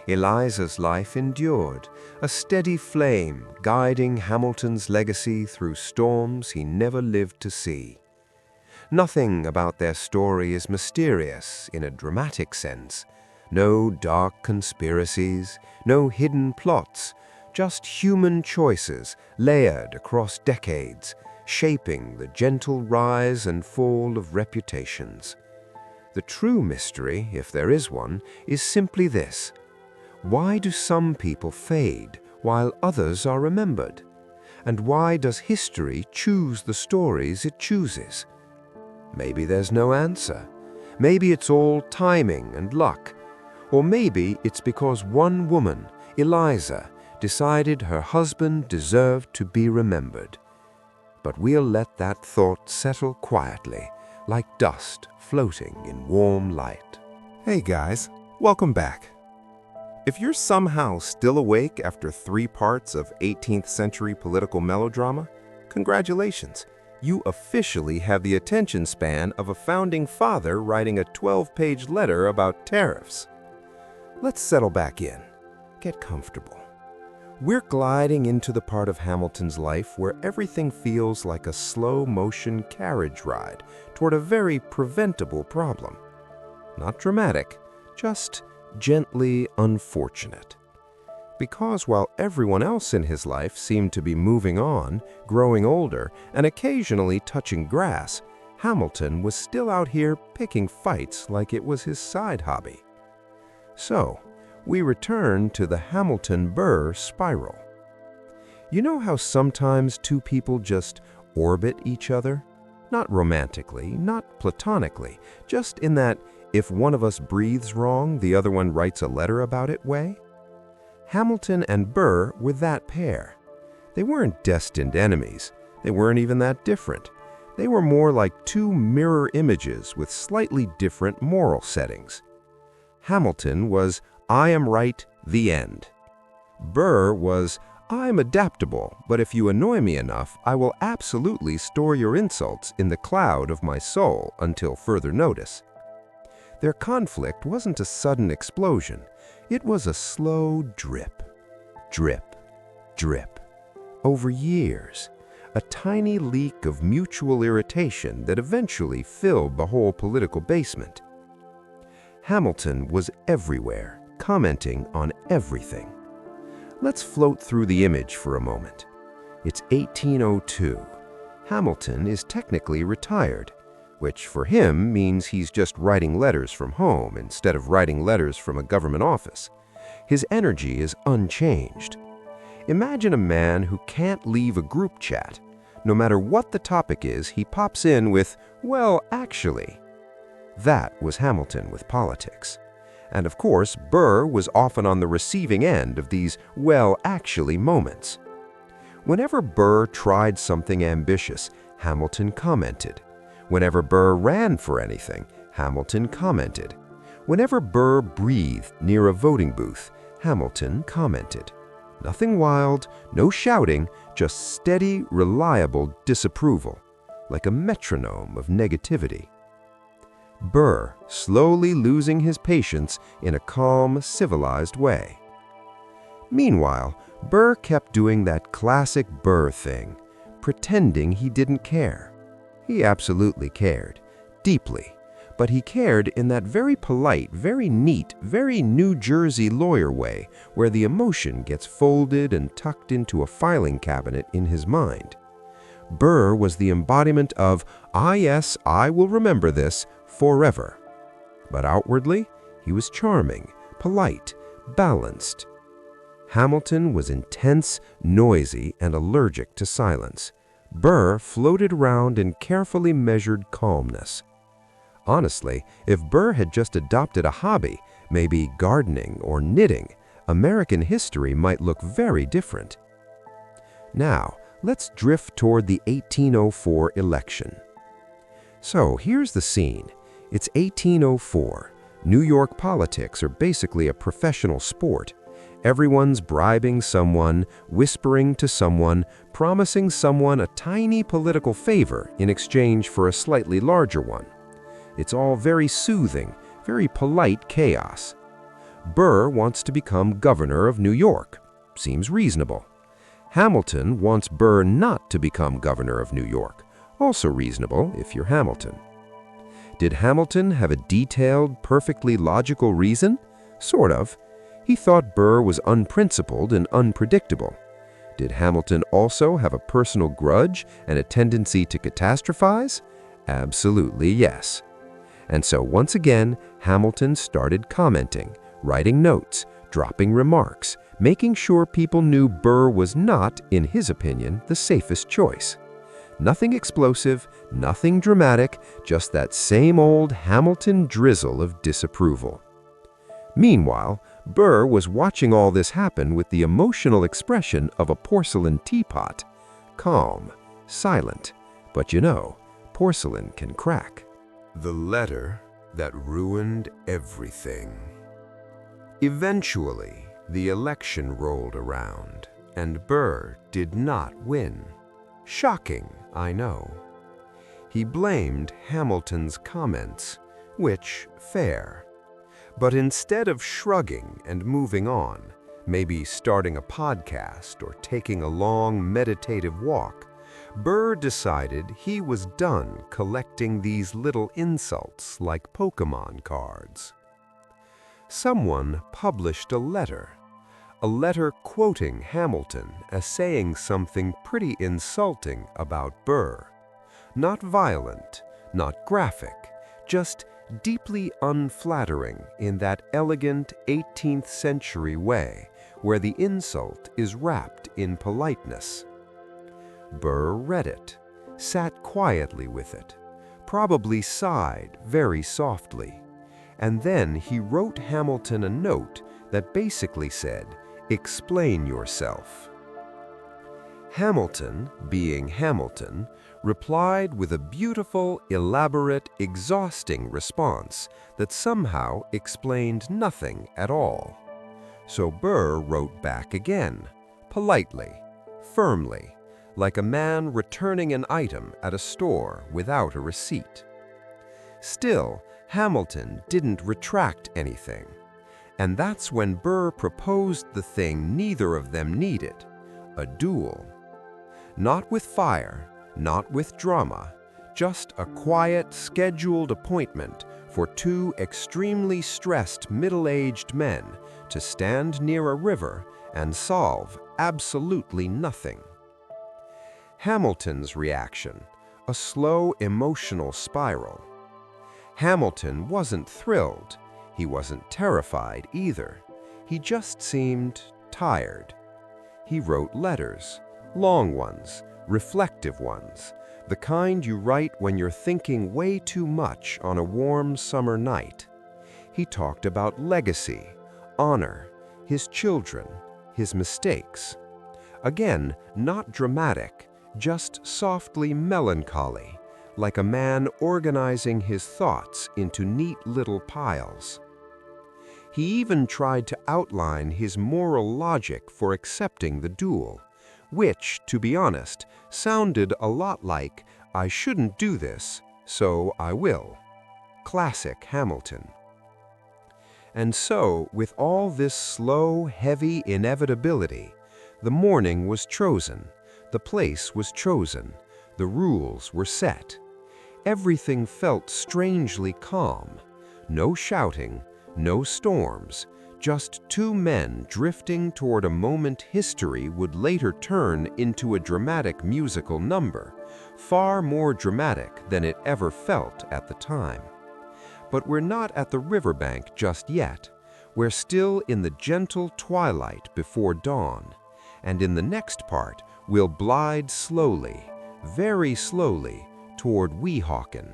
Eliza's life endured, a steady flame guiding Hamilton's legacy through storms he never lived to see. Nothing about their story is mysterious in a dramatic sense. No dark conspiracies, no hidden plots, just human choices layered across decades, shaping the gentle rise and fall of reputations. The true mystery, if there is one, is simply this: why do some people fade while others are remembered? And why does history choose the stories it chooses? Maybe there's no answer. Maybe it's all timing and luck. Or maybe it's because one woman, Eliza, decided her husband deserved to be remembered. But we'll let that thought settle quietly, like dust floating in warm light. Hey guys, welcome back. If you're somehow still awake after 3 parts of 18th century political melodrama, congratulations. You officially have the attention span of a founding father writing a 12-page letter about tariffs. Let's settle back in. Get comfortable. We're gliding into the part of Hamilton's life where everything feels like a slow-motion carriage ride toward a very preventable problem. Not dramatic, just gently unfortunate. Because while everyone else in his life seemed to be moving on, growing older, and occasionally touching grass, Hamilton was still out here picking fights like it was his side hobby. So, we return to the Hamilton-Burr spiral. You know how sometimes two people just orbit each other? Not romantically, not platonically, just in that if one of us breathes wrong, the other one writes a letter about it way? Hamilton and Burr were that pair. They weren't destined enemies. They weren't even that different. They were more like two mirror images with slightly different moral settings. Hamilton was, "I am right, the end." Burr was, "I'm adaptable, but if you annoy me enough, I will absolutely store your insults in the cloud of my soul until further notice." Their conflict wasn't a sudden explosion. It was a slow drip, drip, drip, over years, a tiny leak of mutual irritation that eventually filled the whole political basement. Hamilton was everywhere, commenting on everything. Let's float through the image for a moment. It's 1802. Hamilton is technically retired, which for him means he's just writing letters from home instead of writing letters from a government office. His energy is unchanged. Imagine a man who can't leave a group chat. No matter what the topic is, he pops in with, "Well, actually." That was Hamilton with politics. And of course, Burr was often on the receiving end of these "well, actually" moments. Whenever Burr tried something ambitious, Hamilton commented. Whenever Burr ran for anything, Hamilton commented. Whenever Burr breathed near a voting booth, Hamilton commented. Nothing wild, no shouting, just steady, reliable disapproval, like a metronome of negativity. Burr slowly losing his patience in a calm, civilized way. Meanwhile, Burr kept doing that classic Burr thing, pretending he didn't care. He absolutely cared, deeply, but he cared in that very polite, very neat, very New Jersey lawyer way where the emotion gets folded and tucked into a filing cabinet in his mind. Burr was the embodiment of, "Ah yes, I will remember this forever." But outwardly, he was charming, polite, balanced. Hamilton was intense, noisy, and allergic to silence. Burr floated around in carefully measured calmness. Honestly, if Burr had just adopted a hobby, maybe gardening or knitting, American history might look very different. Now, let's drift toward the 1804 election. So here's the scene. It's 1804. New York politics are basically a professional sport. Everyone's bribing someone, whispering to someone, promising someone a tiny political favor in exchange for a slightly larger one. It's all very soothing, very polite chaos. Burr wants to become governor of New York. Seems reasonable. Hamilton wants Burr not to become governor of New York. Also reasonable if you're Hamilton. Did Hamilton have a detailed, perfectly logical reason? Sort of. He thought Burr was unprincipled and unpredictable. Did Hamilton also have a personal grudge and a tendency to catastrophize? Absolutely yes. And so once again, Hamilton started commenting, writing notes, dropping remarks, making sure people knew Burr was not, in his opinion, the safest choice. Nothing explosive, nothing dramatic, just that same old Hamilton drizzle of disapproval. Meanwhile, Burr was watching all this happen with the emotional expression of a porcelain teapot. Calm, silent, but you know, porcelain can crack. The letter that ruined everything. Eventually, the election rolled around, and Burr did not win. Shocking, I know. He blamed Hamilton's comments, which, fair. But instead of shrugging and moving on, maybe starting a podcast or taking a long meditative walk, Burr decided he was done collecting these little insults like Pokemon cards. Someone published a letter quoting Hamilton as saying something pretty insulting about Burr. Not violent, not graphic, just deeply unflattering in that elegant 18th century way where the insult is wrapped in politeness. Burr read it, sat quietly with it, probably sighed very softly, and then he wrote Hamilton a note that basically said, "Explain yourself." Hamilton, being Hamilton, replied with a beautiful, elaborate, exhausting response that somehow explained nothing at all. So Burr wrote back again, politely, firmly, like a man returning an item at a store without a receipt. Still, Hamilton didn't retract anything. And that's when Burr proposed the thing neither of them needed, a duel. Not with fire, not with drama, just a quiet, scheduled appointment for two extremely stressed middle-aged men to stand near a river and solve absolutely nothing. Hamilton's reaction, a slow emotional spiral. Hamilton wasn't thrilled. He wasn't terrified either. He just seemed tired. He wrote letters, long ones, reflective ones, the kind you write when you're thinking way too much on a warm summer night. He talked about legacy, honor, his children, his mistakes. Again, not dramatic, just softly melancholy, like a man organizing his thoughts into neat little piles. He even tried to outline his moral logic for accepting the duel, which, to be honest, sounded a lot like, "I shouldn't do this, so I will." Classic Hamilton. And so, with all this slow, heavy inevitability, the morning was chosen, the place was chosen, the rules were set. Everything felt strangely calm. No shouting, no storms, just two men drifting toward a moment history would later turn into a dramatic musical number, far more dramatic than it ever felt at the time. But we're not at the riverbank just yet. We're still in the gentle twilight before dawn, and in the next part, we'll glide slowly, very slowly, toward Weehawken.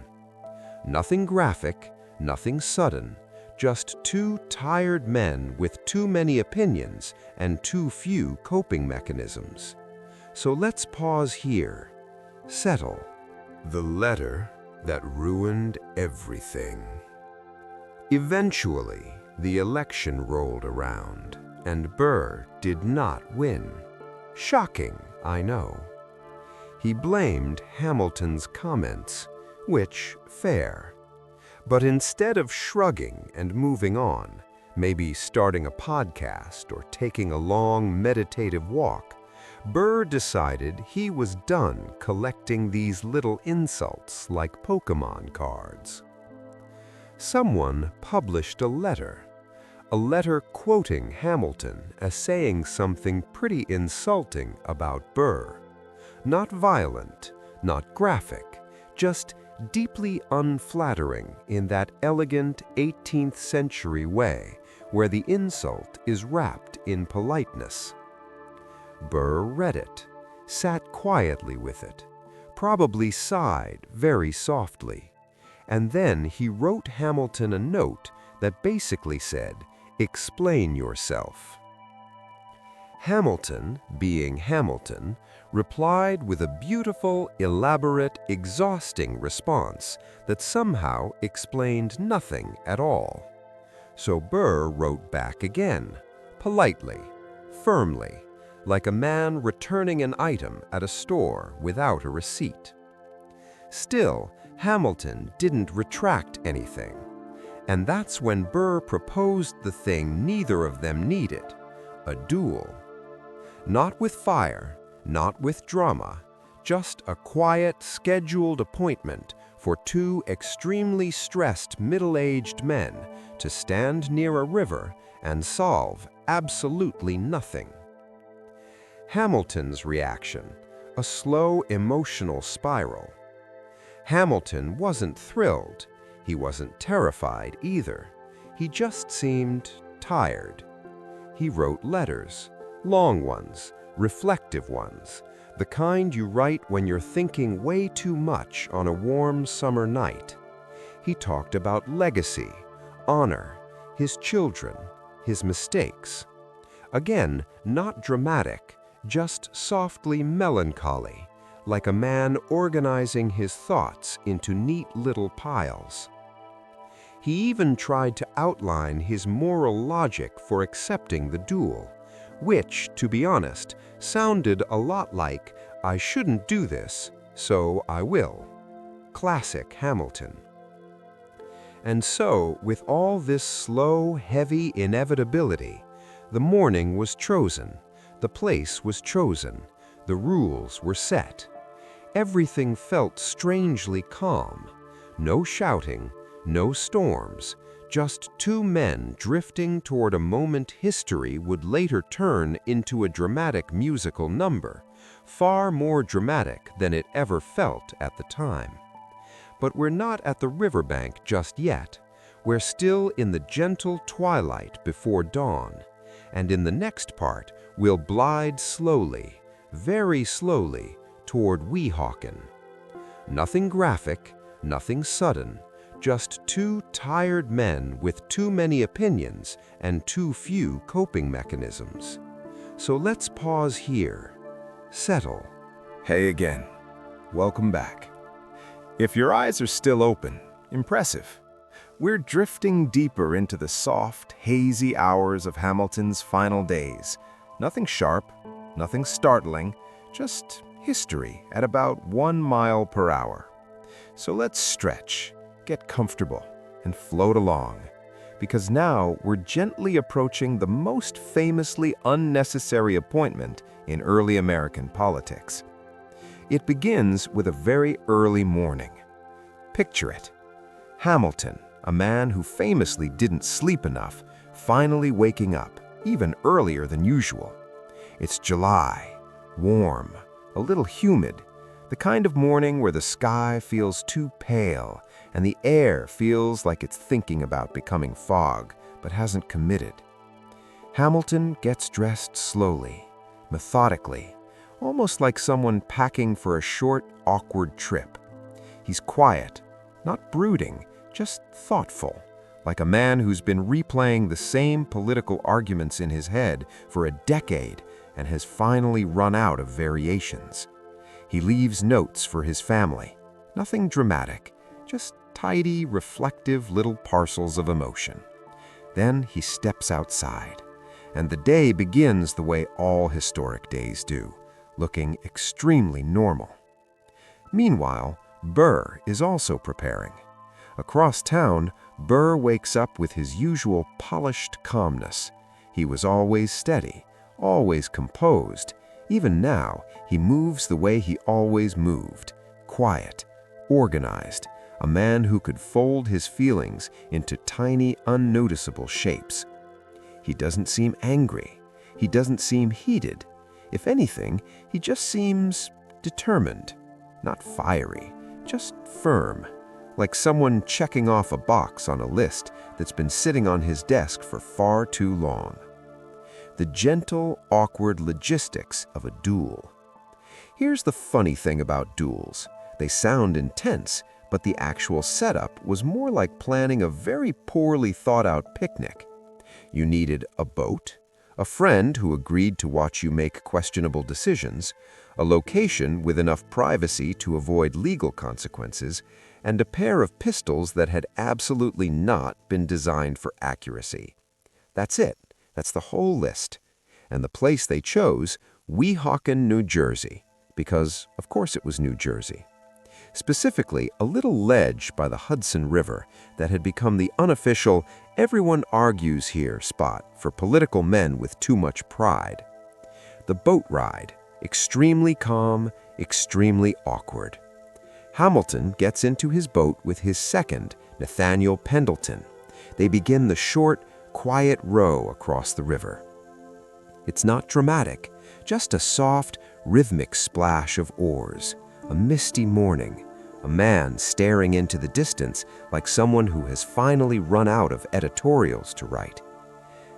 Nothing graphic, nothing sudden, just two tired men with too many opinions and too few coping mechanisms. So let's pause here. Settle. The letter that ruined everything. Eventually, the election rolled around, and Burr did not win. Shocking, I know. He blamed Hamilton's comments, which, fair. But instead of shrugging and moving on, maybe starting a podcast or taking a long meditative walk, Burr decided he was done collecting these little insults like Pokemon cards. Someone published a letter quoting Hamilton as saying something pretty insulting about Burr. Not violent, not graphic, just deeply unflattering in that elegant 18th century way where the insult is wrapped in politeness. Burr read it, sat quietly with it, probably sighed very softly, and then he wrote Hamilton a note that basically said, "Explain yourself." Hamilton, being Hamilton, replied with a beautiful, elaborate, exhausting response that somehow explained nothing at all. So Burr wrote back again, politely, firmly, like a man returning an item at a store without a receipt. Still, Hamilton didn't retract anything, and that's when Burr proposed the thing neither of them needed, a duel. Not with fire, not with drama, just a quiet, scheduled appointment for two extremely stressed middle-aged men to stand near a river and solve absolutely nothing. Hamilton's reaction, a slow emotional spiral. Hamilton wasn't thrilled. He wasn't terrified either. He just seemed tired. He wrote letters, long ones, reflective ones, the kind you write when you're thinking way too much on a warm summer night. He talked about legacy, honor, his children, his mistakes. Again, not dramatic, just softly melancholy, like a man organizing his thoughts into neat little piles. He even tried to outline his moral logic for accepting the duel, which, to be honest, sounded a lot like, "I shouldn't do this, so I will." Classic Hamilton. And so, with all this slow, heavy inevitability, the morning was chosen, the place was chosen, the rules were set. Everything felt strangely calm. No shouting, no storms, just two men drifting toward a moment history would later turn into a dramatic musical number, far more dramatic than it ever felt at the time. But we're not at the riverbank just yet. We're still in the gentle twilight before dawn, and in the next part, we'll glide slowly, very slowly, toward Weehawken. Nothing graphic, nothing sudden, just two tired men with too many opinions and too few coping mechanisms. So let's pause here. Settle. Hey again. Welcome back. If your eyes are still open, impressive. We're drifting deeper into the soft, hazy hours of Hamilton's final days. Nothing sharp, nothing startling, just history at about 1 mile per hour. So let's stretch, get comfortable, and float along, because now we're gently approaching the most famously unnecessary appointment in early American politics. It begins with a very early morning. Picture it. Hamilton, a man who famously didn't sleep enough, finally waking up, even earlier than usual. It's July, warm, a little humid, the kind of morning where the sky feels too pale and the air feels like it's thinking about becoming fog, but hasn't committed. Hamilton gets dressed slowly, methodically, almost like someone packing for a short, awkward trip. He's quiet, not brooding, just thoughtful, like a man who's been replaying the same political arguments in his head for a decade and has finally run out of variations. He leaves notes for his family, nothing dramatic, just tidy, reflective little parcels of emotion. Then he steps outside, and the day begins the way all historic days do, looking extremely normal. Meanwhile, Burr is also preparing. Across town, Burr wakes up with his usual polished calmness. He was always steady, always composed. Even now, he moves the way he always moved, quiet, organized, a man who could fold his feelings into tiny, unnoticeable shapes. He doesn't seem angry. He doesn't seem heated. If anything, he just seems determined, not fiery, just firm, like someone checking off a box on a list that's been sitting on his desk for far too long. The gentle, awkward logistics of a duel. Here's the funny thing about duels. They sound intense, but the actual setup was more like planning a very poorly thought-out picnic. You needed a boat, a friend who agreed to watch you make questionable decisions, a location with enough privacy to avoid legal consequences, and a pair of pistols that had absolutely not been designed for accuracy. That's it. That's the whole list. And the place they chose, Weehawken, New Jersey, because, of course, it was New Jersey. Specifically, a little ledge by the Hudson River that had become the unofficial "everyone argues here" spot for political men with too much pride. The boat ride, extremely calm, extremely awkward. Hamilton gets into his boat with his second, Nathaniel Pendleton. They begin the short, quiet row across the river. It's not dramatic, just a soft, rhythmic splash of oars. A misty morning, a man staring into the distance like someone who has finally run out of editorials to write.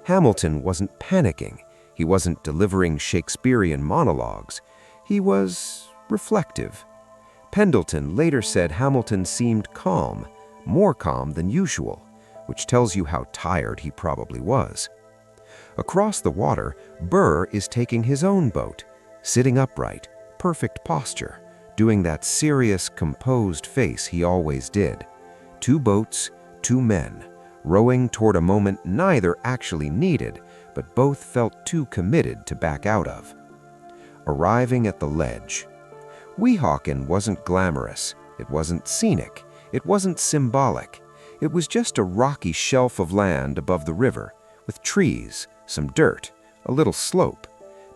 Hamilton wasn't panicking. He wasn't delivering Shakespearean monologues. He was reflective. Pendleton later said Hamilton seemed calm, more calm than usual, which tells you how tired he probably was. Across the water, Burr is taking his own boat, sitting upright, perfect posture, doing that serious, composed face he always did. 2 boats, 2 men, rowing toward a moment neither actually needed, but both felt too committed to back out of. Arriving at the ledge. Weehawken wasn't glamorous, it wasn't scenic, it wasn't symbolic. It was just a rocky shelf of land above the river, with trees, some dirt, a little slope.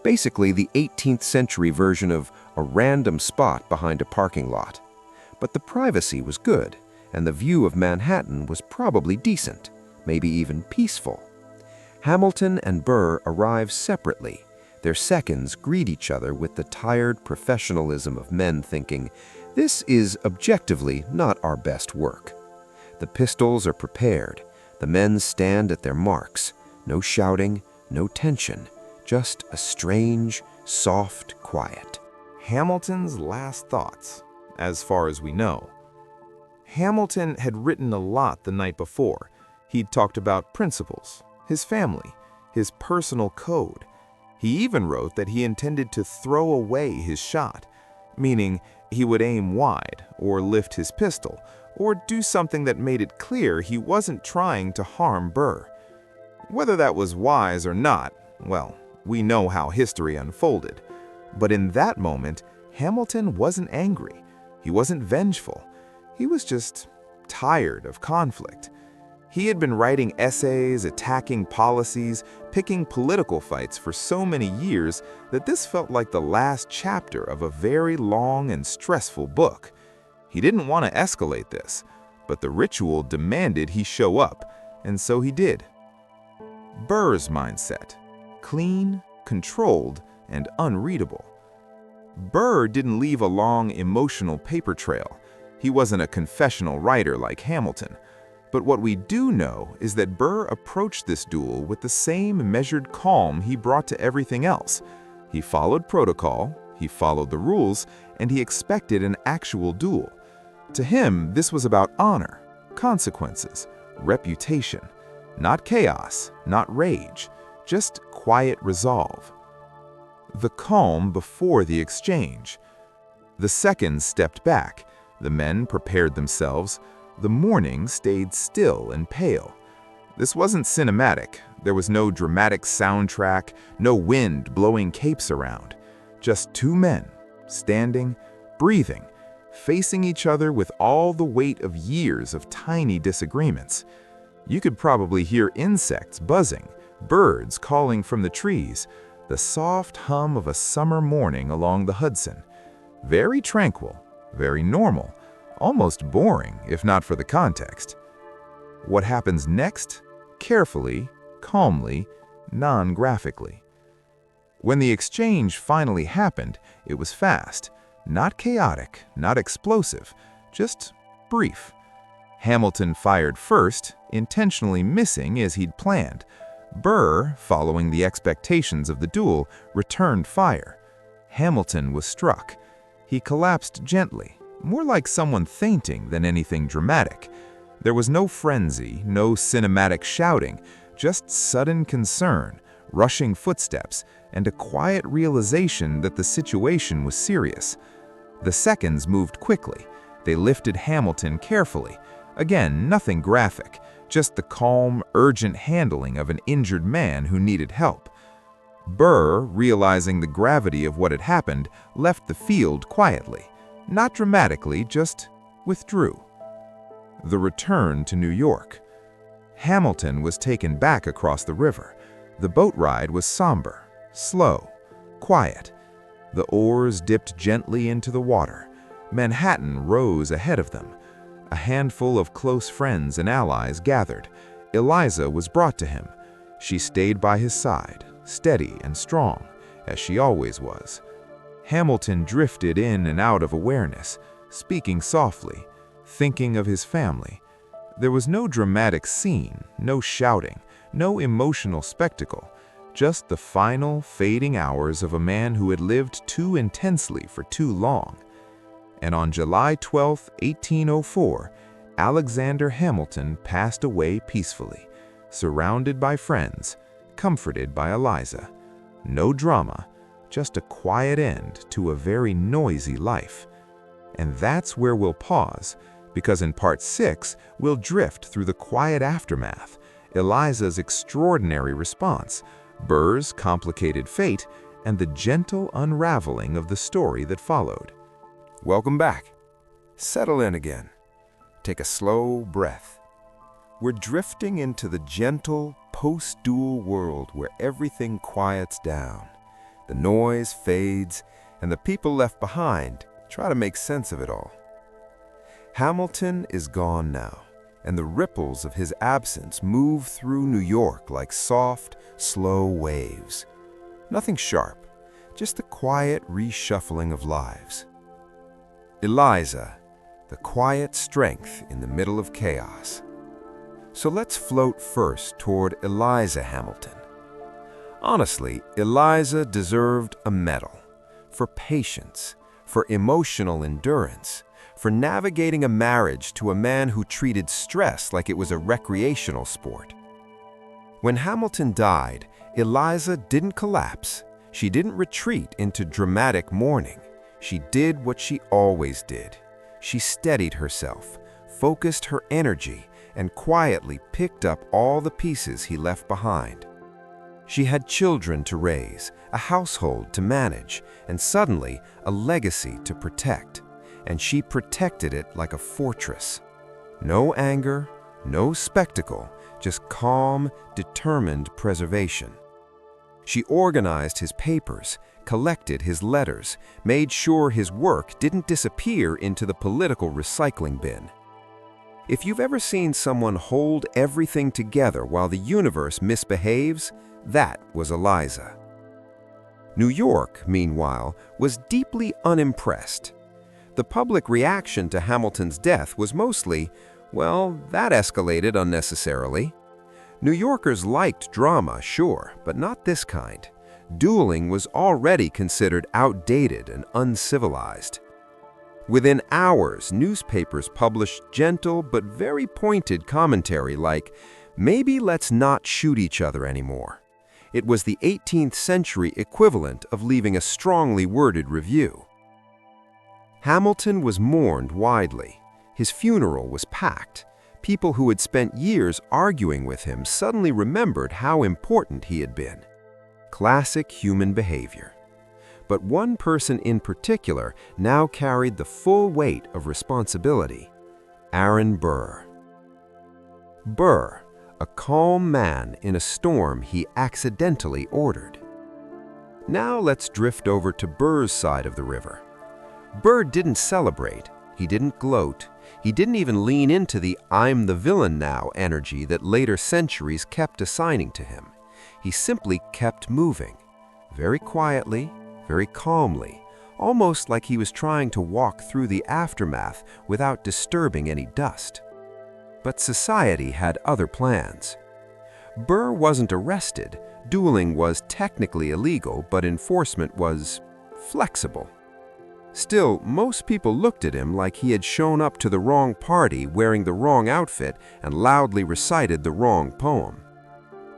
Basically the 18th century version of a random spot behind a parking lot. But the privacy was good, and the view of Manhattan was probably decent, maybe even peaceful. Hamilton and Burr arrive separately. Their seconds greet each other with the tired professionalism of men thinking, "This is objectively not our best work." The pistols are prepared. The men stand at their marks. No shouting, no tension, just a strange, soft quiet. Hamilton's last thoughts, as far as we know. Hamilton had written a lot the night before. He'd talked about principles, his family, his personal code. He even wrote that he intended to throw away his shot, meaning he would aim wide or lift his pistol or do something that made it clear he wasn't trying to harm Burr. Whether that was wise or not, well, we know how history unfolded. But in that moment, Hamilton wasn't angry. He wasn't vengeful. He was just tired of conflict. He had been writing essays, attacking policies, picking political fights for so many years that this felt like the last chapter of a very long and stressful book. He didn't want to escalate this, but the ritual demanded he show up, and so he did. Burr's mindset: clean, controlled, and unreadable. Burr didn't leave a long, emotional paper trail. He wasn't a confessional writer like Hamilton. But what we do know is that Burr approached this duel with the same measured calm he brought to everything else. He followed protocol, he followed the rules, and he expected an actual duel. To him, this was about honor, consequences, reputation. Not chaos, not rage, just quiet resolve. The calm before the exchange. The seconds stepped back, the men prepared themselves, the morning stayed still and pale. This wasn't cinematic. There was no dramatic soundtrack, no wind blowing capes around. Just 2 men, standing, breathing, facing each other with all the weight of years of tiny disagreements. You could probably hear insects buzzing, birds calling from the trees, the soft hum of a summer morning along the Hudson. Very tranquil, very normal, almost boring if not for the context. What happens next? Carefully, calmly, non-graphically. When the exchange finally happened, it was fast, not chaotic, not explosive, just brief. Hamilton fired first, intentionally missing as he'd planned. Burr, following the expectations of the duel, returned fire. Hamilton was struck. He collapsed gently, more like someone fainting than anything dramatic. There was no frenzy, no cinematic shouting, just sudden concern, rushing footsteps, and a quiet realization that the situation was serious. The seconds moved quickly. They lifted Hamilton carefully. Again, nothing graphic, just the calm, urgent handling of an injured man who needed help. Burr, realizing the gravity of what had happened, left the field quietly. Not dramatically, just withdrew. The return to New York. Hamilton was taken back across the river. The boat ride was somber, slow, quiet. The oars dipped gently into the water. Manhattan rose ahead of them. A handful of close friends and allies gathered. Eliza was brought to him. She stayed by his side, steady and strong, as she always was. Hamilton drifted in and out of awareness, speaking softly, thinking of his family. There was no dramatic scene, no shouting, no emotional spectacle, just the final, fading hours of a man who had lived too intensely for too long. And on July 12, 1804, Alexander Hamilton passed away peacefully, surrounded by friends, comforted by Eliza. No drama, just a quiet end to a very noisy life. And that's where we'll pause, because in Part 6, we'll drift through the quiet aftermath, Eliza's extraordinary response, Burr's complicated fate, and the gentle unraveling of the story that followed. Welcome back. Settle in again. Take a slow breath. We're drifting into the gentle, post-duel world where everything quiets down. The noise fades, and the people left behind try to make sense of it all. Hamilton is gone now, and the ripples of his absence move through New York like soft, slow waves. Nothing sharp, just the quiet reshuffling of lives. Eliza, the quiet strength in the middle of chaos. So let's float first toward Eliza Hamilton. Honestly, Eliza deserved a medal for patience, for emotional endurance, for navigating a marriage to a man who treated stress like it was a recreational sport. When Hamilton died, Eliza didn't collapse. She didn't retreat into dramatic mourning. She did what she always did. She steadied herself, focused her energy, and quietly picked up all the pieces he left behind. She had children to raise, a household to manage, and suddenly a legacy to protect. And she protected it like a fortress. No anger, no spectacle, just calm, determined preservation. She organized his papers, collected his letters, made sure his work didn't disappear into the political recycling bin. If you've ever seen someone hold everything together while the universe misbehaves, that was Eliza. New York, meanwhile, was deeply unimpressed. The public reaction to Hamilton's death was mostly, well, that escalated unnecessarily. New Yorkers liked drama, sure, but not this kind. Dueling was already considered outdated and uncivilized. Within hours, newspapers published gentle but very pointed commentary like, "Maybe let's not shoot each other anymore." It was the 18th century equivalent of leaving a strongly worded review. Hamilton was mourned widely. His funeral was packed. People who had spent years arguing with him suddenly remembered how important he had been. Classic human behavior. But one person in particular now carried the full weight of responsibility: Aaron Burr. Burr, a calm man in a storm he accidentally ordered. Now let's drift over to Burr's side of the river. Burr didn't celebrate, he didn't gloat, he didn't even lean into the "I'm the villain now" energy that later centuries kept assigning to him. He simply kept moving, very quietly, very calmly, almost like he was trying to walk through the aftermath without disturbing any dust. But society had other plans. Burr wasn't arrested. Dueling was technically illegal, but enforcement was flexible. Still, most people looked at him like he had shown up to the wrong party wearing the wrong outfit and loudly recited the wrong poem.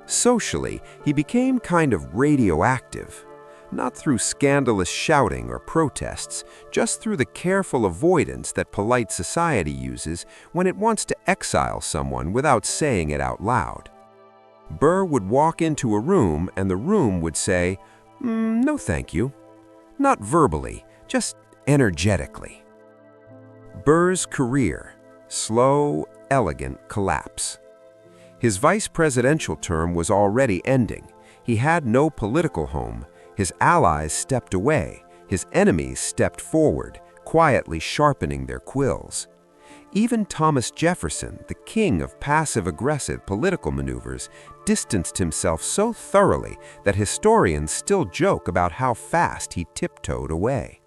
Socially, he became kind of radioactive. Not through scandalous shouting or protests, just through the careful avoidance that polite society uses when it wants to exile someone without saying it out loud. Burr would walk into a room and the room would say, "No thank you." Not verbally, just energetically. Burr's career, slow, elegant collapse. His vice presidential term was already ending. He had no political home. His allies stepped away. His enemies stepped forward, quietly sharpening their quills. Even Thomas Jefferson, the king of passive-aggressive political maneuvers, distanced himself so thoroughly that historians still joke about how fast he tiptoed away.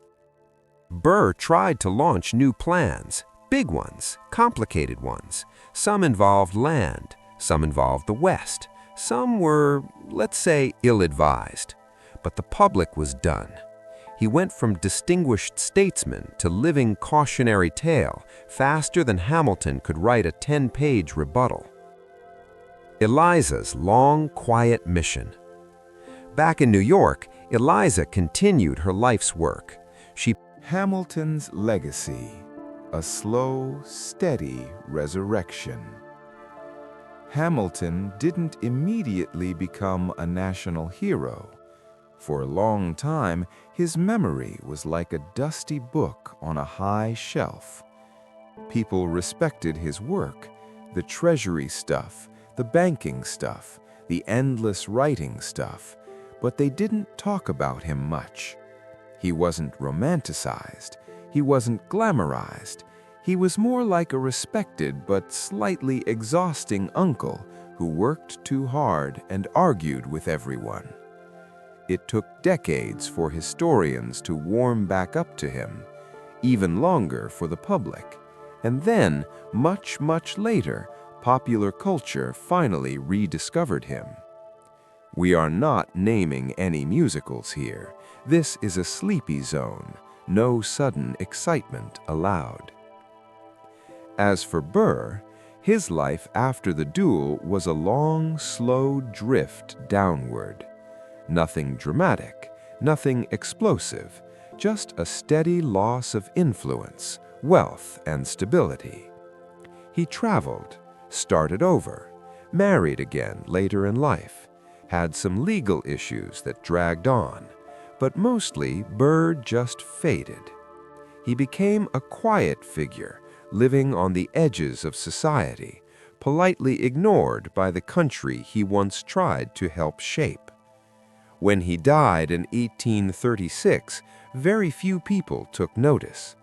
Burr tried to launch new plans, big ones, complicated ones. Some involved land, some involved the West. Some were, let's say, ill-advised. But the public was done. He went from distinguished statesman to living cautionary tale faster than Hamilton could write a 10-page rebuttal. Eliza's long, quiet mission. Back in New York, Eliza continued her life's work. Hamilton's legacy, a slow, steady resurrection. Hamilton didn't immediately become a national hero. For a long time, his memory was like a dusty book on a high shelf. People respected his work, the Treasury stuff, the banking stuff, the endless writing stuff, but they didn't talk about him much. He wasn't romanticized. He wasn't glamorized. He was more like a respected but slightly exhausting uncle who worked too hard and argued with everyone. It took decades for historians to warm back up to him, even longer for the public. And then, much, much later, popular culture finally rediscovered him. We are not naming any musicals here. This is a sleepy zone, no sudden excitement allowed. As for Burr, his life after the duel was a long, slow drift downward. Nothing dramatic, nothing explosive, just a steady loss of influence, wealth, and stability. He traveled, started over, married again later in life, had some legal issues that dragged on, but mostly Burr just faded. He became a quiet figure, living on the edges of society, politely ignored by the country he once tried to help shape. When he died in 1836, very few people took notice.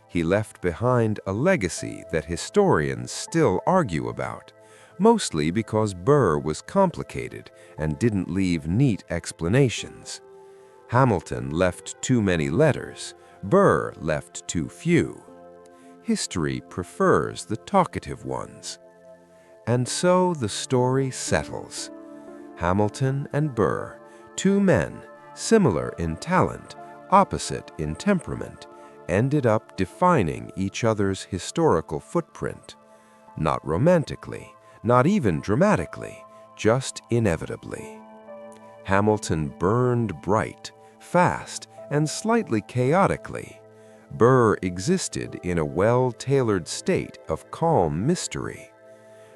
He left behind a legacy that historians still argue about, mostly because Burr was complicated and didn't leave neat explanations. Hamilton left too many letters, Burr left too few. History prefers the talkative ones. And so the story settles. Hamilton and Burr, two men, similar in talent, opposite in temperament, ended up defining each other's historical footprint. Not romantically, not even dramatically, just inevitably. Hamilton burned bright, fast, and slightly chaotically. Burr existed in a well-tailored state of calm mystery.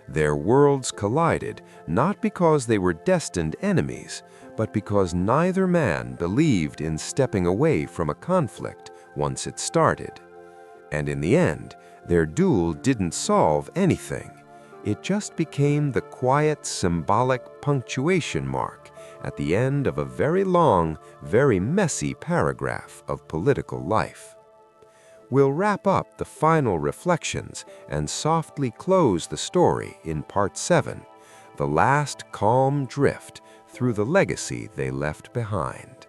Their worlds collided not because they were destined enemies, but because neither man believed in stepping away from a conflict once it started. And in the end, their duel didn't solve anything. It just became the quiet, symbolic punctuation mark at the end of a very long, very messy paragraph of political life. We'll wrap up the final reflections and softly close the story in Part 7, the last calm drift through the legacy they left behind.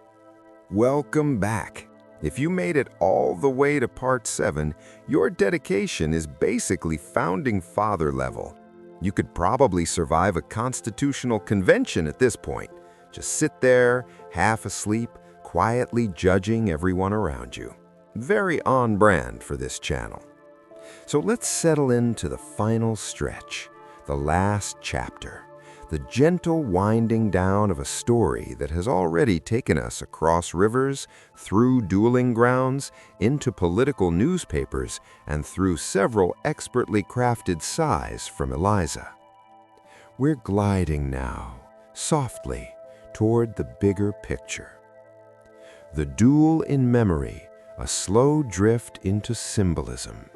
Welcome back. If you made it all the way to Part 7, your dedication is basically founding father level. You could probably survive a constitutional convention at this point. Just sit there, half asleep, quietly judging everyone around you. Very on brand for this channel. So let's settle into the final stretch, the last chapter, the gentle winding down of a story that has already taken us across rivers, through dueling grounds, into political newspapers, and through several expertly crafted sighs from Eliza. We're gliding now, softly, toward the bigger picture. The duel in memory, a slow drift into symbolism.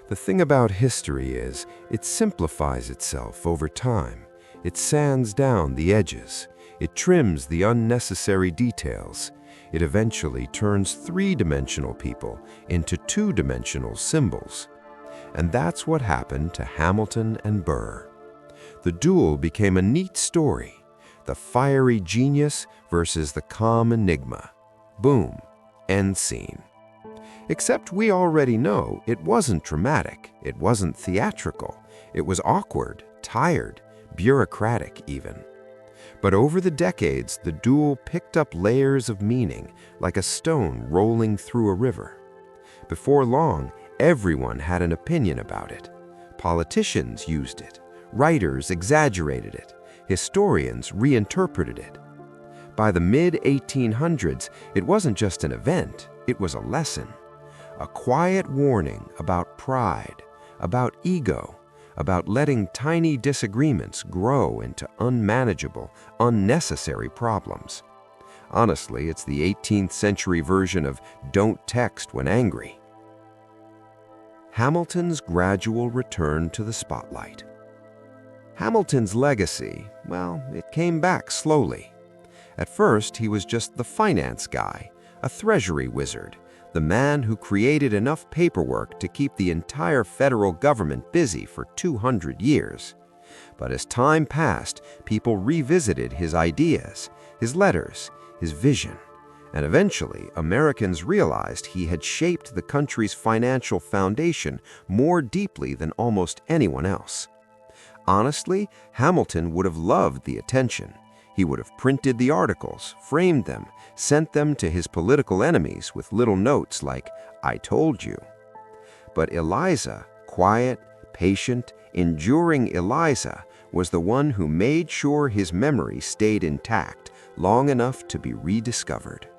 The thing about history is, it simplifies itself over time. It sands down the edges. It trims the unnecessary details. It eventually turns three-dimensional people into two-dimensional symbols. And that's what happened to Hamilton and Burr. The duel became a neat story. The fiery genius versus the calm enigma. Boom. End scene. Except we already know it wasn't dramatic. It wasn't theatrical. It was awkward, tired, bureaucratic even. But over the decades, the duel picked up layers of meaning, like a stone rolling through a river. Before long, everyone had an opinion about it. Politicians used it. Writers exaggerated it. Historians reinterpreted it. By the mid-1800s, it wasn't just an event, it was a lesson. A quiet warning about pride, about ego, about letting tiny disagreements grow into unmanageable, unnecessary problems. Honestly, it's the 18th century version of don't text when angry. Hamilton's gradual return to the spotlight. Hamilton's legacy, well, it came back slowly. At first, he was just the finance guy, a Treasury wizard, the man who created enough paperwork to keep the entire federal government busy for 200 years. But as time passed, people revisited his ideas, his letters, his vision, and eventually Americans realized he had shaped the country's financial foundation more deeply than almost anyone else. Honestly, Hamilton would have loved the attention. He would have printed the articles, framed them, sent them to his political enemies with little notes like, "I told you." But Eliza, quiet, patient, enduring Eliza, was the one who made sure his memory stayed intact long enough to be rediscovered.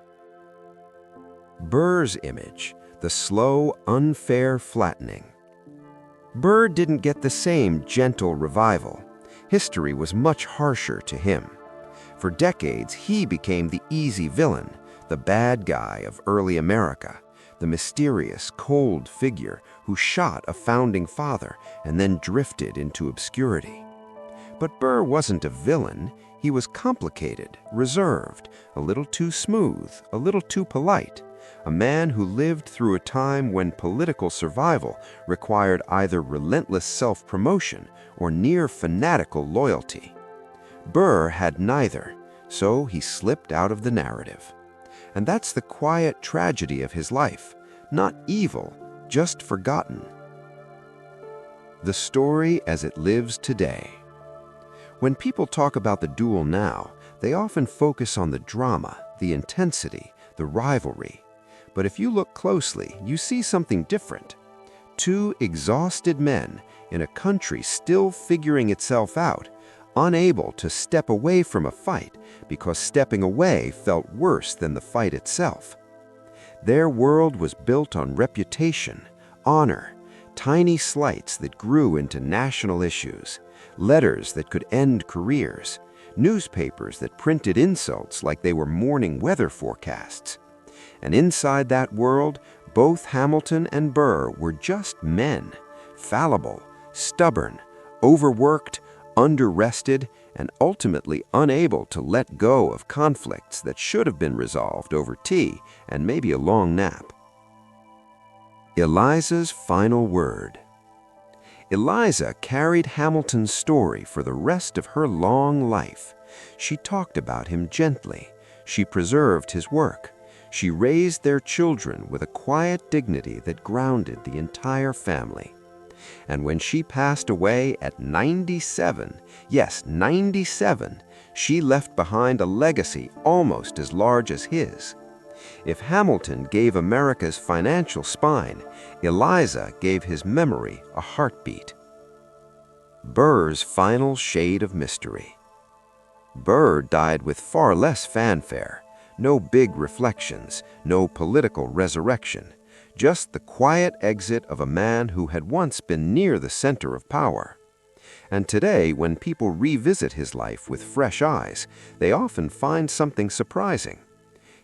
Burr's image, the slow, unfair flattening. Burr didn't get the same gentle revival. History was much harsher to him. For decades, he became the easy villain, the bad guy of early America, the mysterious, cold figure who shot a founding father and then drifted into obscurity. But Burr wasn't a villain. He was complicated, reserved, a little too smooth, a little too polite, a man who lived through a time when political survival required either relentless self-promotion or near fanatical loyalty. Burr had neither, so he slipped out of the narrative. And that's the quiet tragedy of his life. Not evil, just forgotten. The story as it lives today. When people talk about the duel now, they often focus on the drama, the intensity, the rivalry. But if you look closely, you see something different. Two exhausted men in a country still figuring itself out, unable to step away from a fight because stepping away felt worse than the fight itself. Their world was built on reputation, honor, tiny slights that grew into national issues, letters that could end careers, newspapers that printed insults like they were morning weather forecasts. And inside that world, both Hamilton and Burr were just men, fallible, stubborn, overworked, under-rested, and ultimately unable to let go of conflicts that should have been resolved over tea and maybe a long nap. Eliza's final word. Eliza carried Hamilton's story for the rest of her long life. She talked about him gently. She preserved his work. She raised their children with a quiet dignity that grounded the entire family. And when she passed away at 97, yes, 97, she left behind a legacy almost as large as his. If Hamilton gave America's financial spine, Eliza gave his memory a heartbeat. Burr's final shade of mystery. Burr died with far less fanfare, no big reflections, no political resurrection, just the quiet exit of a man who had once been near the center of power. And today, when people revisit his life with fresh eyes, they often find something surprising.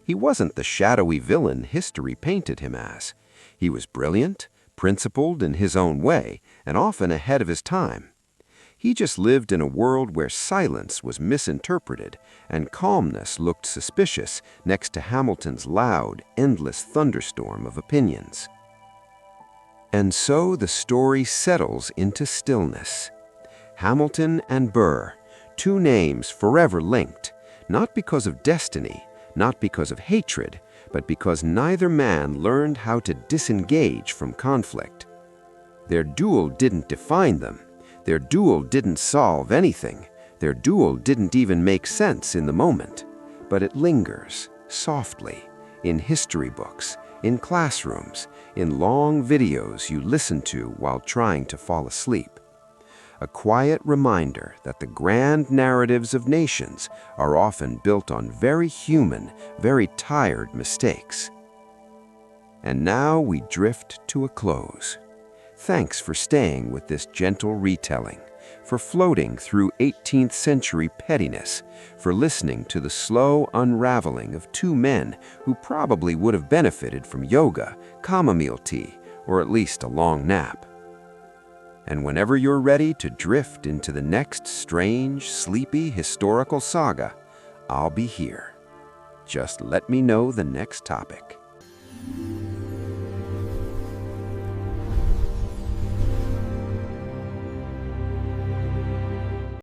He wasn't the shadowy villain history painted him as. He was brilliant, principled in his own way, and often ahead of his time. He just lived in a world where silence was misinterpreted and calmness looked suspicious next to Hamilton's loud, endless thunderstorm of opinions. And so the story settles into stillness. Hamilton and Burr, two names forever linked, not because of destiny, not because of hatred, but because neither man learned how to disengage from conflict. Their duel didn't define them. Their duel didn't solve anything. Their duel didn't even make sense in the moment. But it lingers, softly, in history books, in classrooms, in long videos you listen to while trying to fall asleep. A quiet reminder that the grand narratives of nations are often built on very human, very tired mistakes. And now we drift to a close. Thanks for staying with this gentle retelling, for floating through 18th century pettiness, for listening to the slow unraveling of two men who probably would have benefited from yoga, chamomile tea, or at least a long nap. And whenever you're ready to drift into the next strange, sleepy historical saga, I'll be here. Just let me know the next topic.